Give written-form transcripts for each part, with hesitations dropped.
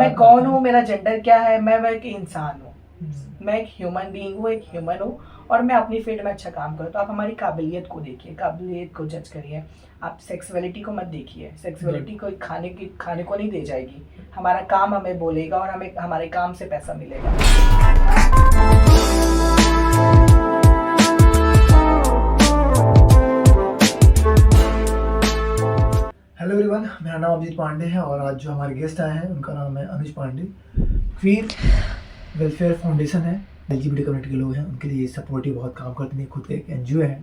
मैं कौन हूँ, मेरा जेंडर क्या है, मैं एक इंसान हूँ, मैं एक ह्यूमन बीइंग हूँ, एक ह्यूमन हूँ और मैं अपनी फील्ड में अच्छा काम करूँ। तो आप हमारी काबिलियत को देखिए, काबिलियत को जज करिए। आप सेक्सुअलिटी को मत देखिए, सेक्सुअलिटी कोई खाने को नहीं दे जाएगी। हमारा काम हमें बोलेगा और हमें हमारे काम से पैसा मिलेगा। हेलो एवरीवन, मेरा नाम अभिजीत पांडे है और आज जो हमारे गेस्ट आए हैं उनका नाम है अनुज पांडे। क्वीर वेलफेयर फाउंडेशन है, एलजीबीटी कम्युनिटी के लोग हैं, उनके लिए सपोर्टिव बहुत काम करते हैं, खुद का एक एनजीओ है।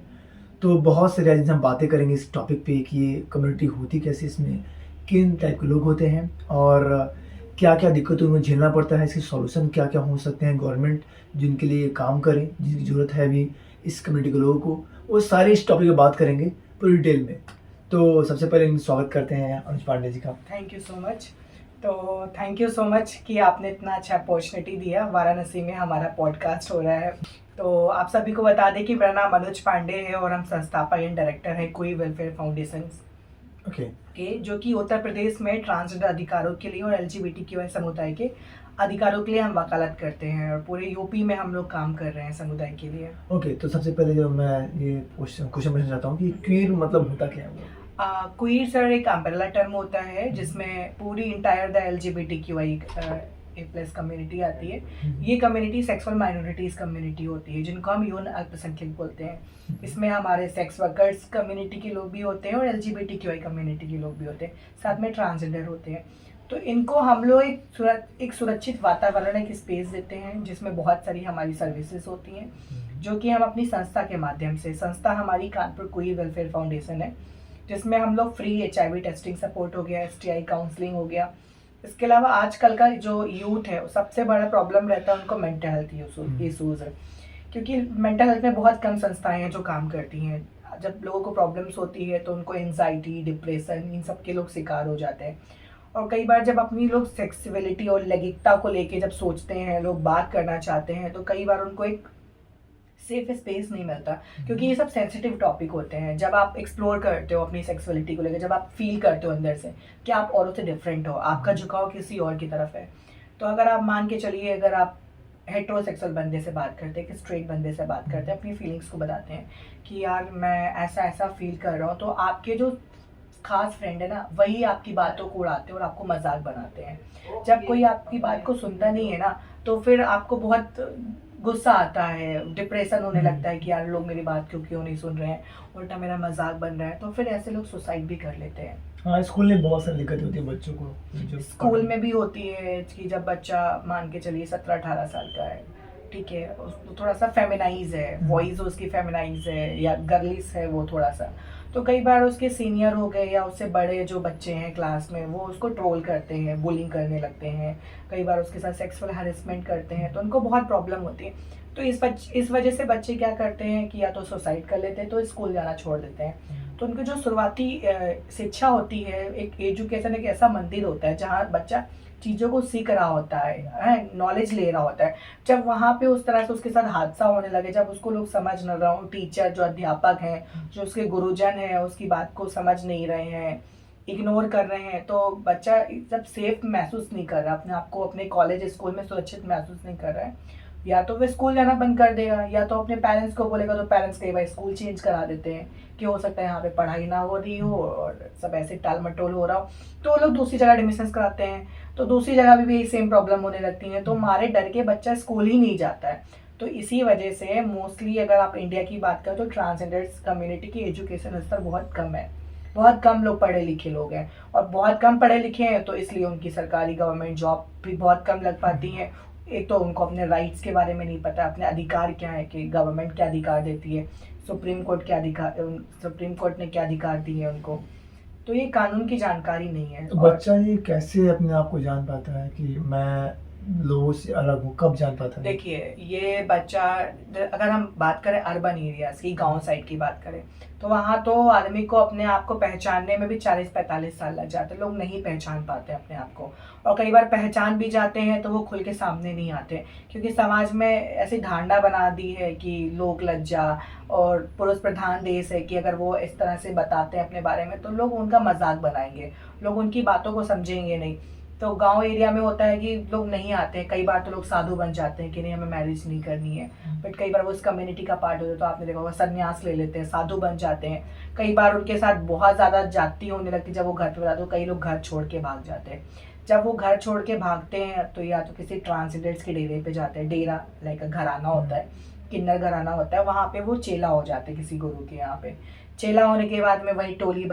तो बहुत सारे आज हम बातें करेंगे इस टॉपिक पे कि ये कम्युनिटी होती कैसे, इसमें किन टाइप के लोग होते हैं और क्या क्या दिक्कतों में झेलना पड़ता है, इसके सॉल्यूशन क्या क्या हो सकते हैं। गवर्नमेंट जिनके लिए काम करें, जिनकी ज़रूरत है अभी इस कम्युनिटी के लोगों को, वो सारे इस टॉपिक पर बात करेंगे पूरी डिटेल में। तो सबसे पहले स्वागत करते हैं अनुज पांडे जी का। Thank you so much. तो थैंक यू सो मच कि आपने इतना अच्छा अपॉर्चुनिटी दिया। वाराणसी में हमारा पॉडकास्ट हो रहा है। तो आप सभी को बता दें कि मेरा नाम अनुज पांडे है और हम संस्थापक एंड डायरेक्टर हैं क्वीर वेलफेयर फाउंडेशन के, जो कि उत्तर प्रदेश में ट्रांसजेंडर अधिकारों के लिए और एलजीबीटीक्यू समुदाय के अधिकारों के लिए हम वकालत करते हैं और पूरे यूपी में हम लोग काम कर रहे हैं समुदाय के लिए। ओके, तो सबसे पहले जो मैं ये क्वेश्चन पूछना चाहता हूँ कि क्वीर मतलब होता क्या है? क्वीर सर एक अम्ब्रेला टर्म होता है जिसमें पूरी entire the LGBTQI A plus community आती है। ये कम्युनिटी सेक्सुअल माइनॉरिटीज़ कम्युनिटी होती है जिनको हम यौन अल्पसंख्यक बोलते हैं। इसमें हमारे सेक्स वर्कर्स कम्युनिटी के लोग भी होते हैं और एलजीबीटीक्यूआई कम्युनिटी के लोग भी होते हैं, साथ में ट्रांसजेंडर होते हैं। तो इनको हम लोग एक सुरक्षित वातावरण, एक स्पेस देते हैं जिसमें बहुत सारी हमारी सर्विसेज होती हैं, जो कि हम अपनी संस्था के माध्यम से, संस्था हमारी कानपुर क्वीर वेलफेयर फाउंडेशन है, जिसमें हम लोग फ्री HIV टेस्टिंग सपोर्ट हो गया, STI काउंसलिंग हो गया। इसके अलावा आजकल का जो यूथ है, सबसे बड़ा प्रॉब्लम रहता है उनको मेंटल हेल्थ इशूज़ है, क्योंकि मेंटल हेल्थ में बहुत कम संस्थाएं हैं जो काम करती हैं। जब लोगों को प्रॉब्लम्स होती है तो उनको एंजाइटी, डिप्रेशन, इन सब के लोग शिकार हो जाते हैं। और कई बार जब अपनी लोग सेक्सुअलिटी और लैंगिकता को लेके जब सोचते हैं, लोग बात करना चाहते हैं, तो कई बार उनको एक सेफ स्पेस नहीं मिलता, क्योंकि ये सब सेंसिटिव टॉपिक होते हैं। जब आप एक्सप्लोर करते हो अपनी सेक्सुअलिटी को लेकर, जब आप फील करते हो अंदर से कि आप औरों से डिफरेंट हो, आपका झुकाव किसी और की तरफ है, तो अगर आप मान के चलिए, अगर आप हेट्रोसेक्सुअल बंदे से बात करते हैं, कि स्ट्रेट बंदे से बात करते हैं, अपनी फीलिंग्स को बताते हैं कि यार मैं ऐसा ऐसा फील कर रहा हूँ, तो आपके जो खास फ्रेंड है ना, वही आपकी बातों को उड़ाते हैं और आपको मजाक बनाते हैं। जब कोई आपकी बात को सुनता नहीं है ना, तो फिर आपको बहुत गुस्सा आता है, डिप्रेशन होने लगता है कि यार लोग मेरी बात क्यों नहीं सुन रहे हैं, उल्टा मेरा मजाक बन रहा है। तो फिर ऐसे लोग सुसाइड भी कर लेते हैं। हाँ, स्कूल में बहुत सारी दिक्कत होती है बच्चों को। स्कूल में भी होती है कि जब बच्चा मान के चलिए 17-18 साल का है, ठीक है, उसको थोड़ा सा फेमिनाइज है, वॉइस उसकी फेमिनाइज है या गर्लिश है वो थोड़ा सा, तो कई बार उसके सीनियर हो गए या उससे बड़े जो बच्चे हैं क्लास में, वो उसको ट्रोल करते हैं, बुलिंग करने लगते हैं, कई बार उसके साथ सेक्सुअल हैरेसमेंट करते हैं, तो उनको बहुत प्रॉब्लम होती है। तो इस वजह से बच्चे क्या करते हैं कि या तो सुसाइड कर लेते हैं, तो स्कूल जाना छोड़ देते हैं। तो उनकी जो शुरुआती शिक्षा होती है, एक एजुकेशन एक ऐसा मंदिर होता है जहाँ बच्चा चीज़ों को सीख रहा होता है, नॉलेज ले रहा होता है। जब वहाँ पे उस तरह से उसके साथ हादसा होने लगे, जब उसको लोग समझ न रहे हो, टीचर जो अध्यापक हैं, जो उसके गुरुजन हैं, उसकी बात को समझ नहीं रहे हैं, इग्नोर कर रहे हैं, तो बच्चा जब सेफ महसूस नहीं कर रहा अपने आप को, अपने कॉलेज स्कूल में सुरक्षित महसूस नहीं कर रहा है, या तो वह स्कूल जाना बंद कर देगा, या तो अपने पेरेंट्स को बोलेगा। तो पेरेंट्स कई बार स्कूल चेंज करा देते हैं कि हो सकता है यहाँ पे पढ़ाई ना हो रही हो और सब ऐसे टाल मटोल हो रहा हो, तो वो लोग दूसरी जगह एडमिशन कराते हैं, तो दूसरी जगह भी यही सेम प्रॉब्लम होने लगती है। तो मारे डर के बच्चा स्कूल ही नहीं जाता है। तो इसी वजह से मोस्टली अगर आप इंडिया की बात करें तो ट्रांसजेंडर कम्युनिटी की एजुकेशन स्तर बहुत कम है, बहुत कम लोग पढ़े लिखे लोग हैं, और बहुत कम पढ़े लिखे हैं तो इसलिए उनकी सरकारी गवर्नमेंट जॉब भी बहुत कम लग पाती हैं। एक तो उनको अपने राइट्स के बारे में नहीं पता, अपने अधिकार क्या है, कि गवर्नमेंट क्या अधिकार देती है, सुप्रीम कोर्ट ने क्या अधिकार दिए हैं उनको, तो ये कानून की जानकारी नहीं है। तो बच्चा ये कैसे अपने आप को जान पाता है कि मैं लोगों से अलग हूँ, कब जान पाता है? देखिए, ये बच्चा, अगर हम बात करें अर्बन एरियाज की, गांव साइड की बात करें, तो वहाँ तो आदमी को अपने आप को पहचानने में भी 40-45 साल लग जाते हैं। लोग नहीं पहचान पाते अपने आप को, और कई बार पहचान भी जाते हैं तो वो खुल के सामने नहीं आते, क्योंकि समाज में ऐसी धारणा बना दी है कि लोक लज्जा और पुरुष प्रधान देश है कि अगर वो इस तरह से बताते हैं अपने बारे में तो लोग उनका मजाक बनाएंगे, लोग उनकी बातों को समझेंगे नहीं। तो गांव एरिया में होता है कि लोग नहीं आते हैं, कई बार तो लोग साधु बन जाते हैं कि नहीं हमें मैरिज नहीं करनी है, बट कई बार वो उस कम्युनिटी का पार्ट होता है तो आपने देखा होगा संन्यास ले लेते हैं, साधु बन जाते हैं। कई बार उनके साथ बहुत ज़्यादा जाति होने लगती है, जब वो घर पे बताते तो कई लोग घर छोड़ के भाग जाते हैं। जब वो घर छोड़ के भागते हैं तो या तो किसी ट्रांसजेंडर्स के डेरे पे जाते हैं, डेरा लाइक घराना होता है, किन्नर घराना होता है, वहाँ पे वो चेला हो जाते हैं किसी गुरु के यहाँ पे। चेला होने के बाद में वही टोली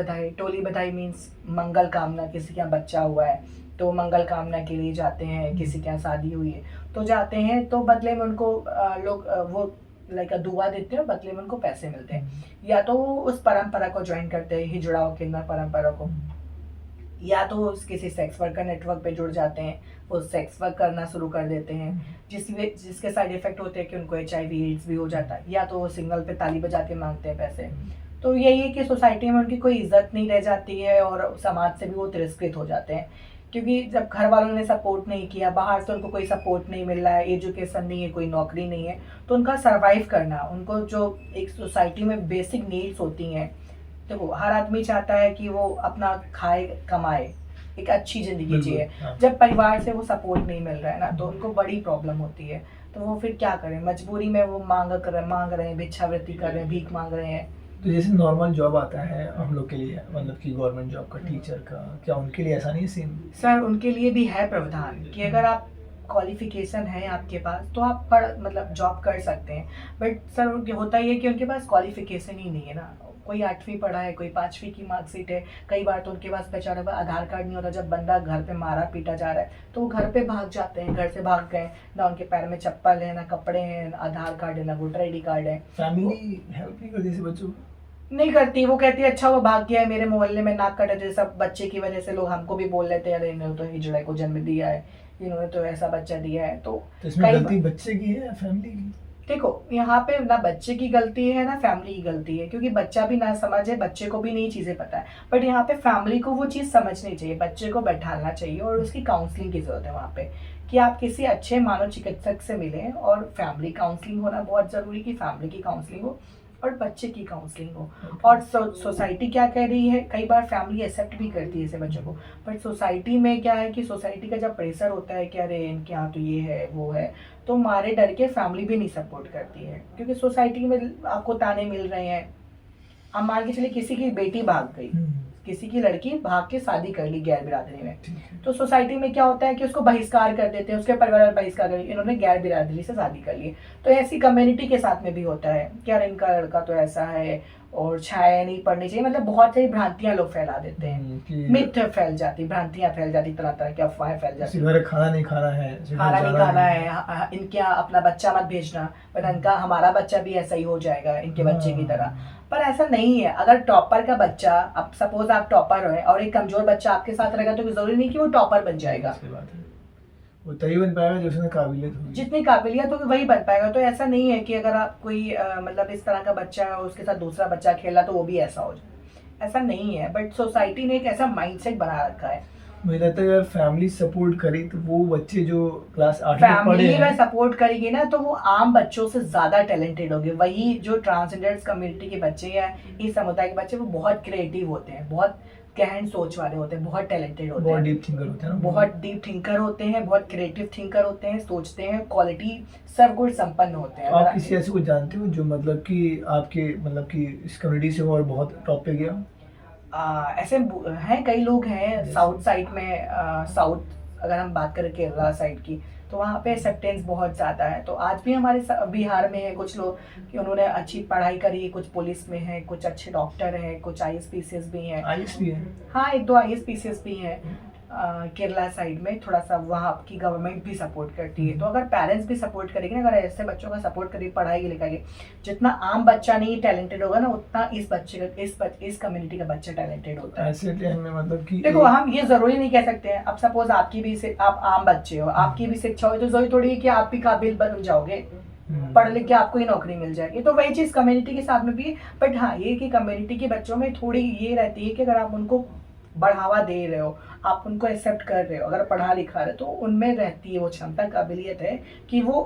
बधाई मीन्स मंगल कामना, किसी के यहाँ बच्चा हुआ है तो मंगल कामना के लिए जाते हैं, किसी के यहाँ शादी हुई है तो जाते हैं, तो बदले में उनको लोग वो लाइक दुआ देते हैं, बदले में उनको पैसे मिलते हैं। या तो वो उस परंपरा को ज्वाइन करते हैं, हिजड़ाओं किन्नर परंपरा को, या तो वो किसी सेक्स वर्कर नेटवर्क पे जुड़ जाते हैं, वो सेक्स वर्क करना शुरू कर देते हैं, जिसके साइड इफेक्ट होते हैं कि उनको HIV एड्स भी हो जाता है, या तो वो सिग्नल पे ताली बजा के मांगते हैं पैसे। तो यही है कि सोसाइटी में उनकी कोई इज्जत नहीं रह जाती है और समाज से भी वो तिरस्कृत हो जाते हैं, क्योंकि जब घर वालों ने सपोर्ट नहीं किया, बाहर से उनको कोई सपोर्ट नहीं मिल रहा है, एजुकेशन नहीं है, कोई नौकरी नहीं है, तो उनका सर्वाइव करना, उनको जो एक सोसाइटी में बेसिक नीड्स होती हैं, देखो हर आदमी चाहता है कि वो अपना खाए कमाए, एक अच्छी ज़िंदगी जिए। जब परिवार से वो सपोर्ट नहीं मिल रहा है ना तो उनको बड़ी प्रॉब्लम होती है, तो वो फिर क्या करें, मजबूरी में वो मांग रहे हैं, भिक्षावृत्ति कर रहे हैं, भीख मांग रहे हैं। तो जैसे नॉर्मल जॉब आता है हम लोग के लिए, मतलब कि गवर्नमेंट जॉब का, टीचर का, क्या उनके लिए ऐसा नहीं है सेम? सर उनके लिए भी है प्रावधान कि अगर आप क्वालिफिकेशन है आपके पास तो आप मतलब जॉब कर सकते हैं, बट सर होता ही है कि उनके पास क्वालिफिकेशन ही नहीं है ना, कोई 8वीं पढ़ा है, कोई 5वीं की मार्कशीट है, कई बार तो उनके पास बेचारे का आधार कार्ड नहीं होता, जब बंदा घर पे मारा पीटा जा रहा है तो वो घर पे भाग जाते हैं, घर से भाग गए, ना उनके पैर में चप्पल है, ना कपड़े हैं, ना आधार कार्ड है, ना वोटर ID कार्ड है। फैमिली हेल्प नहीं करती बच्चों? नहीं करती, वो कहती है अच्छा वो भाग गया है, मेरे मोहल्ले में नाक कटा, जैसा बच्चे की वजह से लोग हमको भी बोल लेते हैं अरे इन्होंने तो हिजड़ा को जन्म दिया है, इन्होंने तो ऐसा बच्चा दिया है। तो इसमें गलती बच्चे की है या फैमिली की? देखो यहाँ पे ना बच्चे की गलती है ना फैमिली की गलती है, क्योंकि बच्चा भी ना समझे, बच्चे को भी नई चीज़ें पता है, बट यहाँ पे फैमिली को वो चीज़ समझनी चाहिए, बच्चे को बैठाना चाहिए और उसकी काउंसलिंग की ज़रूरत है वहाँ पे, कि आप किसी अच्छे मानव चिकित्सक से मिलें, और फैमिली काउंसलिंग होना बहुत ज़रूरी, कि फैमिली की काउंसलिंग हो और बच्चे की काउंसलिंग हो। और सोसाइटी क्या कह रही है, कई बार फैमिली एक्सेप्ट भी करती है ऐसे बच्चों को, बट सोसाइटी में क्या है कि सोसाइटी का जब प्रेशर होता है कि अरे इनके यहाँ तो ये है वो है, तो मारे डर के फैमिली भी नहीं सपोर्ट करती है, क्योंकि सोसाइटी में आपको ताने मिल रहे हैं। अब मान के चलिए किसी की बेटी भाग गई, किसी की लड़की भाग के शादी कर ली गैर बिरादरी में, तो सोसाइटी में क्या होता है कि उसको बहिष्कार कर देते हैं, उसके परिवार वाले बहिष्कार कर, इन्होंने गैर बिरादरी से शादी कर ली। तो ऐसी कम्युनिटी के साथ में भी होता है कि यार इनका लड़का तो ऐसा है और छाया नहीं पड़नी चाहिए, मतलब बहुत सारी भ्रांतियां लोग फैला देते हैं, मिथ फैल जाती, भ्रांतियां फैल जाती, तरह तरह की अफवाहें फैल जाती है, खाना नहीं खाना है, इनके अपना बच्चा मत भेजना, पर इनका हमारा बच्चा भी ऐसा ही हो जाएगा इनके बच्चे की तरह। पर ऐसा नहीं है, अगर टॉपर का बच्चा, अब सपोज आप टॉपर है और एक कमजोर बच्चा आपके साथ रहेगा तो जरूरी नहीं कि वो टॉपर बन जाएगा, वो तभी बन पाएगा जो उसमें काबिलियत होगी, जितनी काबिलियत होगी वही बन पाएगा। तो ऐसा नहीं है कि अगर आप कोई मतलब इस तरह का बच्चा है और उसके साथ दूसरा बच्चा खेला तो वो भी ऐसा हो जाए, ऐसा नहीं है। बट सोसाइटी ने एक ऐसा माइंडसेट बना रखा है। मुझे लगता है अगर फैमिली सपोर्ट करे तो वो बच्चे जो क्लास 8 में पढ़े फैमिली हैं, अगर सपोर्ट करेगी ना तो वो आम बच्चों से ज्यादा टैलेंटेड होंगे। वही जो ट्रांसजेंडर्स कम्युनिटी के बच्चे या इस समुदाय के बच्चे, वो बहुत क्रिएटिव होते हैं, बहुत गहन सोच वाले होते हैं, बहुत टैलेंटेड होते हैं, बहुत डीप थिंकर होते हैं, बहुत डीप थिंकर होते हैं, बहुत क्रिएटिव थिंकर होते हैं, सोचते हैं, क्वालिटी सब गुण संपन्न होते हैं। आप किसी ऐसे को जानते हो जो मतलब कि आपके मतलब कि इस कम्युनिटी से हो और बहुत टॉप पे गया? ऐसे हैं, कई लोग हैं साउथ साइड में, साउथ अगर हम बात करें केरला साइड की तो वहाँ पे एक्सेप्टेंस बहुत ज़्यादा है। तो आज भी हमारे बिहार में है कुछ लोग कि उन्होंने अच्छी पढ़ाई करी है, कुछ पुलिस में है, कुछ अच्छे डॉक्टर हैं, कुछ IAS PCS भी हैं। IAS भी है? हाँ, 1-2 IAS PCS भी हैं। केरला साइड में थोड़ा सा वहाँ की गवर्नमेंट भी सपोर्ट करती है। तो अगर पेरेंट्स भी सपोर्ट करेंगे ना, अगर ऐसे बच्चों का सपोर्ट करेगी, पढ़ाई लिखाई, जितना आम बच्चा नहीं टैलेंटेड होगा ना, उतना इस बच्चे का इस कम्युनिटी का बच्चा टैलेंटेड होता है। ऐसे में मतलब कि देखो हम ये जरूरी नहीं कह सकते हैं, अब सपोज आपकी भी आप आम बच्चे हो, आपकी भी शिक्षा हो, तो जरूरी थोड़ी है कि आप भी काबिल बन जाओगे, पढ़ लिख के आपको ही नौकरी मिल जाएगी। तो वही चीज कम्युनिटी के साथ में भी है। बट हाँ, ये कि कम्युनिटी के बच्चों में थोड़ी ये रहती है कि अगर आप उनको बढ़ावा दे रहे हो, आप उनको एक्सेप्ट कर रहे हो, अगर पढ़ा लिखा रहे, तो उनमें रहती है वो क्षमता, काबिलियत है कि वो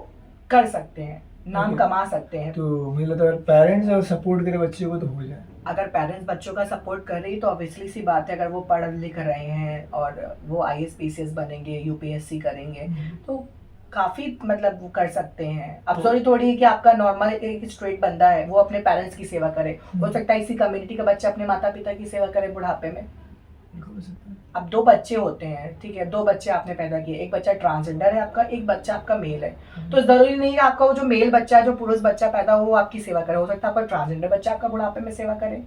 कर सकते हैं। नाम Okay. कमा सकते हैं। तो मुझे लगता है पेरेंट्स अगर सपोर्ट करे बच्चे को तो हो जाए। अगर पेरेंट्स बच्चों का सपोर्ट कर रही तो ऑब्वियसली सी बात है, अगर वो पढ़ लिख रहे हैं और वो IAS PCS बनेंगे, UPSC करेंगे, तो काफ़ी मतलब वो कर सकते हैं। अब तो- जरूरी थोड़ी है कि आपका नॉर्मल एक स्ट्रेट बंदा है वो अपने पेरेंट्स की सेवा करे, हो सकता है इसी कम्युनिटी का बच्चा अपने माता पिता की सेवा करे बुढ़ापे में। बिल्कुल हो सकता है। अब 2 बच्चे होते हैं, ठीक है, 2 बच्चे आपने पैदा किए, एक बच्चा ट्रांसजेंडर है आपका, एक बच्चा आपका मेल है, तो जरूरी नहीं है आपका वो जो मेल बच्चा है, जो पुरुष बच्चा पैदा हो वो आपकी सेवा करे, हो सकता है आपका ट्रांसजेंडर बच्चा आपका बुढ़ापे में सेवा करे।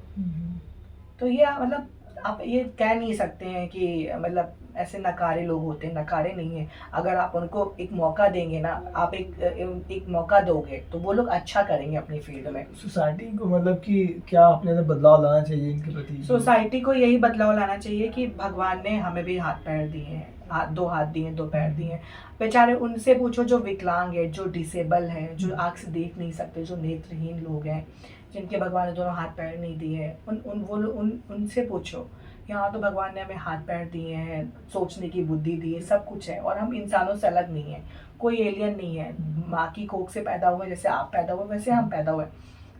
तो ये मतलब आप ये कह नहीं सकते हैं कि मतलब ऐसे नकारे लोग होते हैं, नकारे नहीं है। अगर आप उनको एक मौका देंगे ना, आप एक मौका दोगे तो वो लोग अच्छा करेंगे अपनी फील्ड में। सोसाइटी को मतलब कि क्या अपने अंदर बदलाव लाना चाहिए इनके प्रति? सोसाइटी को यही बदलाव लाना चाहिए कि भगवान ने हमें भी हाथ पैर दिए हैं, दो हाथ दिए हैं, 2 पैर दिए हैं, बेचारे उनसे पूछो जो विकलांग है, जो डिसेबल हैं, जो आँख से देख नहीं सकते, जो नेत्रहीन लोग हैं, जिनके भगवान ने दोनों हाथ पैर नहीं दिए हैं, उनसे पूछो। यहाँ तो भगवान ने हमें हाथ पैर दिए हैं, सोचने की बुद्धि दी है, सब कुछ है, और हम इंसानों से अलग नहीं है, कोई एलियन नहीं है। माँ की कोख से पैदा हुए, जैसे आप पैदा हुए वैसे हम पैदा हुए,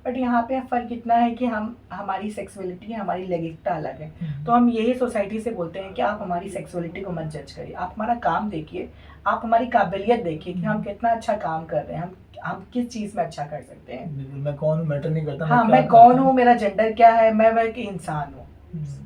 बट यहाँ पे फ़र्क इतना है कि हमारी सेक्सुअलिटी है, हमारी लैंगिकता अलग है। तो हम यही सोसाइटी से बोलते हैं कि आप हमारी सेक्सुअलिटी को मत जज करिए, आप हमारा काम देखिए, आप हमारी काबिलियत देखिए कि हम कितना अच्छा काम कर रहे हैं, हम किस चीज़ में अच्छा कर सकते हैं। बिल्कुल, मैं कौन हूँ मैटर नहीं करता। हाँ, मैं कौन हूँ, मेरा जेंडर क्या है, मैं एक इंसान हूँ,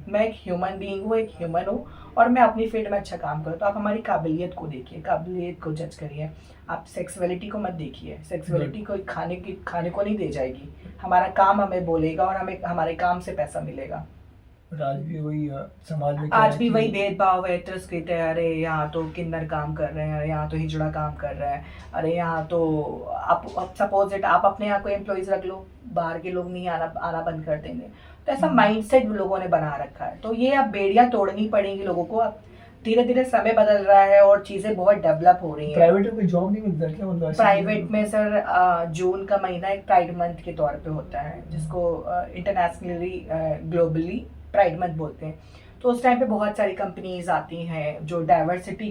मैं एक ह्यूमन बीइंग हूँ, एक ह्यूमन हूँ, और मैं अपनी फील्ड में अच्छा काम करूँ। तो आप हमारी काबिलियत को देखिए, काबिलियत को जज करिए, आप सेक्सुअलिटी को मत देखिए। सेक्सुअलिटी को खाने को नहीं दे जाएगी, हमारा काम हमें बोलेगा और हमें हमारे काम से पैसा मिलेगा। बट आज भी वही समाज में क्या आज है भी कि- वही भेदभाव है, तिरस्कृत है, अरे यहाँ तो किन्नर काम कर रहे हैं, यहाँ तो हिजड़ा काम कर रहा है, अरे यहाँ तो आप सपोज इट आप अपने यहाँ कोई एम्प्लॉइज रख लो, बाहर के लोग नहीं आना बंद कर देंगे। तो ऐसा माइंडसेट लोगों ने बना रखा है, तो ये अब बेड़ियाँ तोड़नी पड़ेंगी लोगों को। अब धीरे धीरे समय बदल रहा है और चीज़ें बहुत डेवलप हो रही हैं। प्राइवेट में कोई जॉब नहीं मिलता क्या, मतलब ऐसा प्राइवेट में सर जून का महीना एक प्राइड मंथ के तौर पे होता है, जिसको इंटरनेशनली ग्लोबली प्राइड मंथ बोलते हैं। तो उस टाइम पे बहुत सारी कंपनीज आती हैं जो डाइवर्सिटी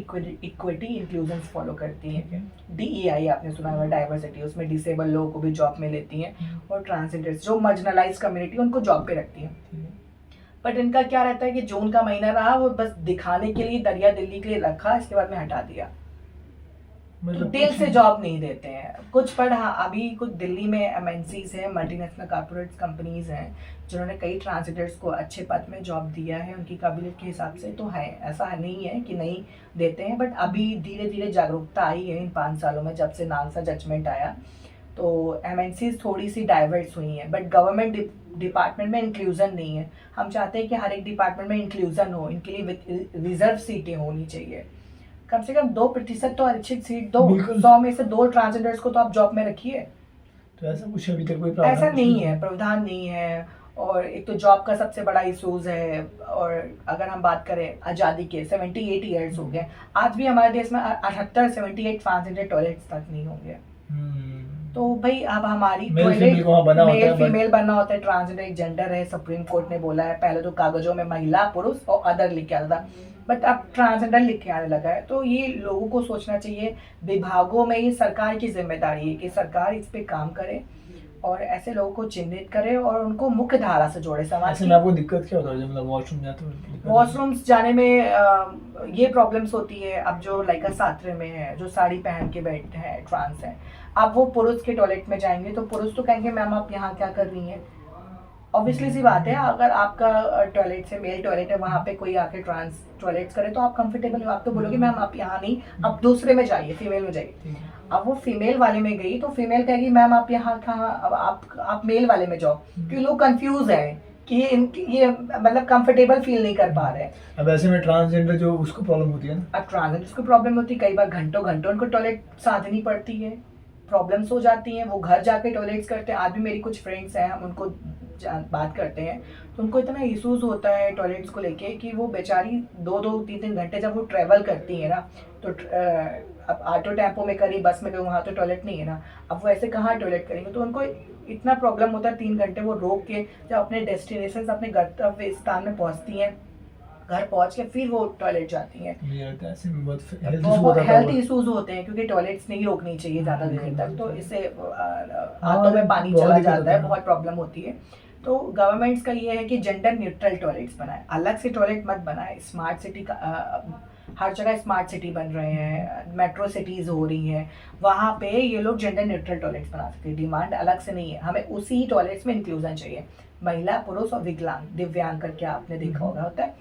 इक्विटी इंक्लूजन फॉलो करती हैं। DEI आपने सुना होगा, डाइवर्सिटी, उसमें डिसेबल लोगों को भी जॉब में लेती हैं और ट्रांसजेंडर्स जो मार्जिनलाइज कम्युनिटी उनको जॉब पे रखती हैं। बट इनका क्या रहता है कि जून का महीना रहा, वो बस दिखाने के लिए दरिया दिल्ली के लिए रखा, इसके बाद में हटा दिया। तो मतलब दिल कुछ- से जॉब नहीं देते हैं कुछ। पर हाँ, अभी कुछ दिल्ली में MNCs हैं, मल्टीनेशनल कॉर्पोरेट कंपनीज हैं, जिन्होंने कई ट्रांसजेंडर्स को अच्छे पद में जॉब दिया है उनकी काबिलियत के हिसाब से। तो है, ऐसा नहीं है कि नहीं देते हैं, बट अभी धीरे धीरे जागरूकता आई है इन 5 सालों में, जब से नालसा जजमेंट आया। तो MNCs थोड़ी सी डाइवर्स हुई हैं, बट गवर्नमेंट डिपार्टमेंट में इंक्लूजन नहीं है। हम चाहते हैं कि हर एक डिपार्टमेंट में इंक्लूजन हो, इनके लिए रिजर्व सीटें होनी चाहिए, कम से कम 2% तो आरक्षित सीट दो। बिल्कुल। 100 में से 2 ट्रांसजेंडर्स को तो आप जॉब में रखिए। तो ऐसा कुछ अभी तक कोई प्रावधान ऐसा नहीं है, प्रावधान नहीं है। और एक तो जॉब का सबसे बड़ा इशूज है। और अगर हम बात करें आज़ादी के 78 ईयर्स हो गए, आज भी हमारे देश में 78 ट्रांसजेंडर टॉयलेट्स तक नहीं होंगे। तो भाई अब हमारी मेल फीमेल को वहाँ बना होता है, मेल but- फीमेल बनना होता है, ट्रांसजेंडर एक जेंडर है, सुप्रीम कोर्ट ने बोला है। पहले तो कागजों में महिला, पुरुष और अदर लिख के आता था, बट अब ट्रांसजेंडर लिख के आने लगा है। तो ये लोगों को सोचना चाहिए, विभागों में ये सरकार की जिम्मेदारी है कि सरकार इस पे काम करे और ऐसे लोगों को चिन्हित करे और उनको मुख्य धारा से जोड़े समाज ऐसे की। में आपको दिक्कत क्या होता है जब मतलब वॉशरूम जाते हो दिक्कत होती है? वॉशरूम्स जाने में ये प्रॉब्लम्स होती है। अब जो लाइका सात्रे में है, जो साड़ी पहन के बैठे हैं, ट्रांस हैं, अब वो पुरुष के टॉयलेट में जाएंगे तो पुरुष तो कहेंगे मैम आप यहाँ क्या कर रही हैं। ऑब्वियसली सी बात है, अगर आपका टॉयलेट से मेल टॉयलेट है, वहाँ पे कोई आके ट्रांस टॉयलेट्स करे तो आप कंफर्टेबल हो, आप तो बोलोगे मैम आप यहाँ नहीं, आप दूसरे में जाइए, फीमेल में जाइए। ठीक है। अब वो फीमेल वाले में गई तो फीमेल कहेगी मैम आप यहाँ कहाँ, अब आप मेल वाले में जाओ। क्योंकि लोग कंफ्यूज हैं कि ये मतलब कंफर्टेबल फील नहीं कर पा रहे हैं। अब ऐसे में ट्रांसजेंडर जो उसको प्रॉब्लम होती है ना, अब ट्रांसजेंडर्स को प्रॉब्लम होती है, कई बार घंटों घंटों उनको टॉयलेट साधनी पड़ती है, प्रॉब्लम्स हो जाती हैं, वो घर जाके टॉयलेट्स करते हैं। आज भी मेरी कुछ फ्रेंड्स हैं, हम उनको बात करते हैं तो उनको इतना इशूज़ होता है टॉयलेट्स को लेके कि वो बेचारी 2-3 घंटे जब वो ट्रैवल करती है ना, तो अब ऑटो टेम्पो में करी, बस में करी, वहाँ तो टॉयलेट नहीं है ना, अब वो ऐसे कहाँ टॉयलेट करेंगे। तो उनको इतना प्रॉब्लम होता है, 3 घंटे वो रोक के जब अपने डेस्टिनेशन, अपने गंतव्य स्थान में पहुँचती हैं घर पहुंच के फिर वो टॉयलेट जाती हैं। मुझे लगता है ऐसे में बहुत health issue बहुत होता हेल्थ होगा। इश्यूज होते हैं क्योंकि टॉयलेट्स नहीं रोकनी चाहिए ज़्यादा देर तक, तो इससे हाँ, हाथों में पानी बहुत चला दिक्कत जाता होता है, है। बहुत प्रॉब्लम होती है। तो गवर्नमेंट्स का ये है कि जेंडर न्यूट्रल टॉयलेट्स बनाए, अलग से टॉयलेट मत बनाए। स्मार्ट सिटी का हर जगह स्मार्ट सिटी बन रहे हैं, मेट्रो सिटीज़ हो रही हैं, वहाँ पे ये लोग जेंडर न्यूट्रल टॉयलेट्स बना सकते हैं। डिमांड अलग से नहीं है, हमें उसी टॉयलेट्स में इंक्लूजन चाहिए। महिला, पुरुष और विकलांग, दिव्यांग करके आपने देखा होता है,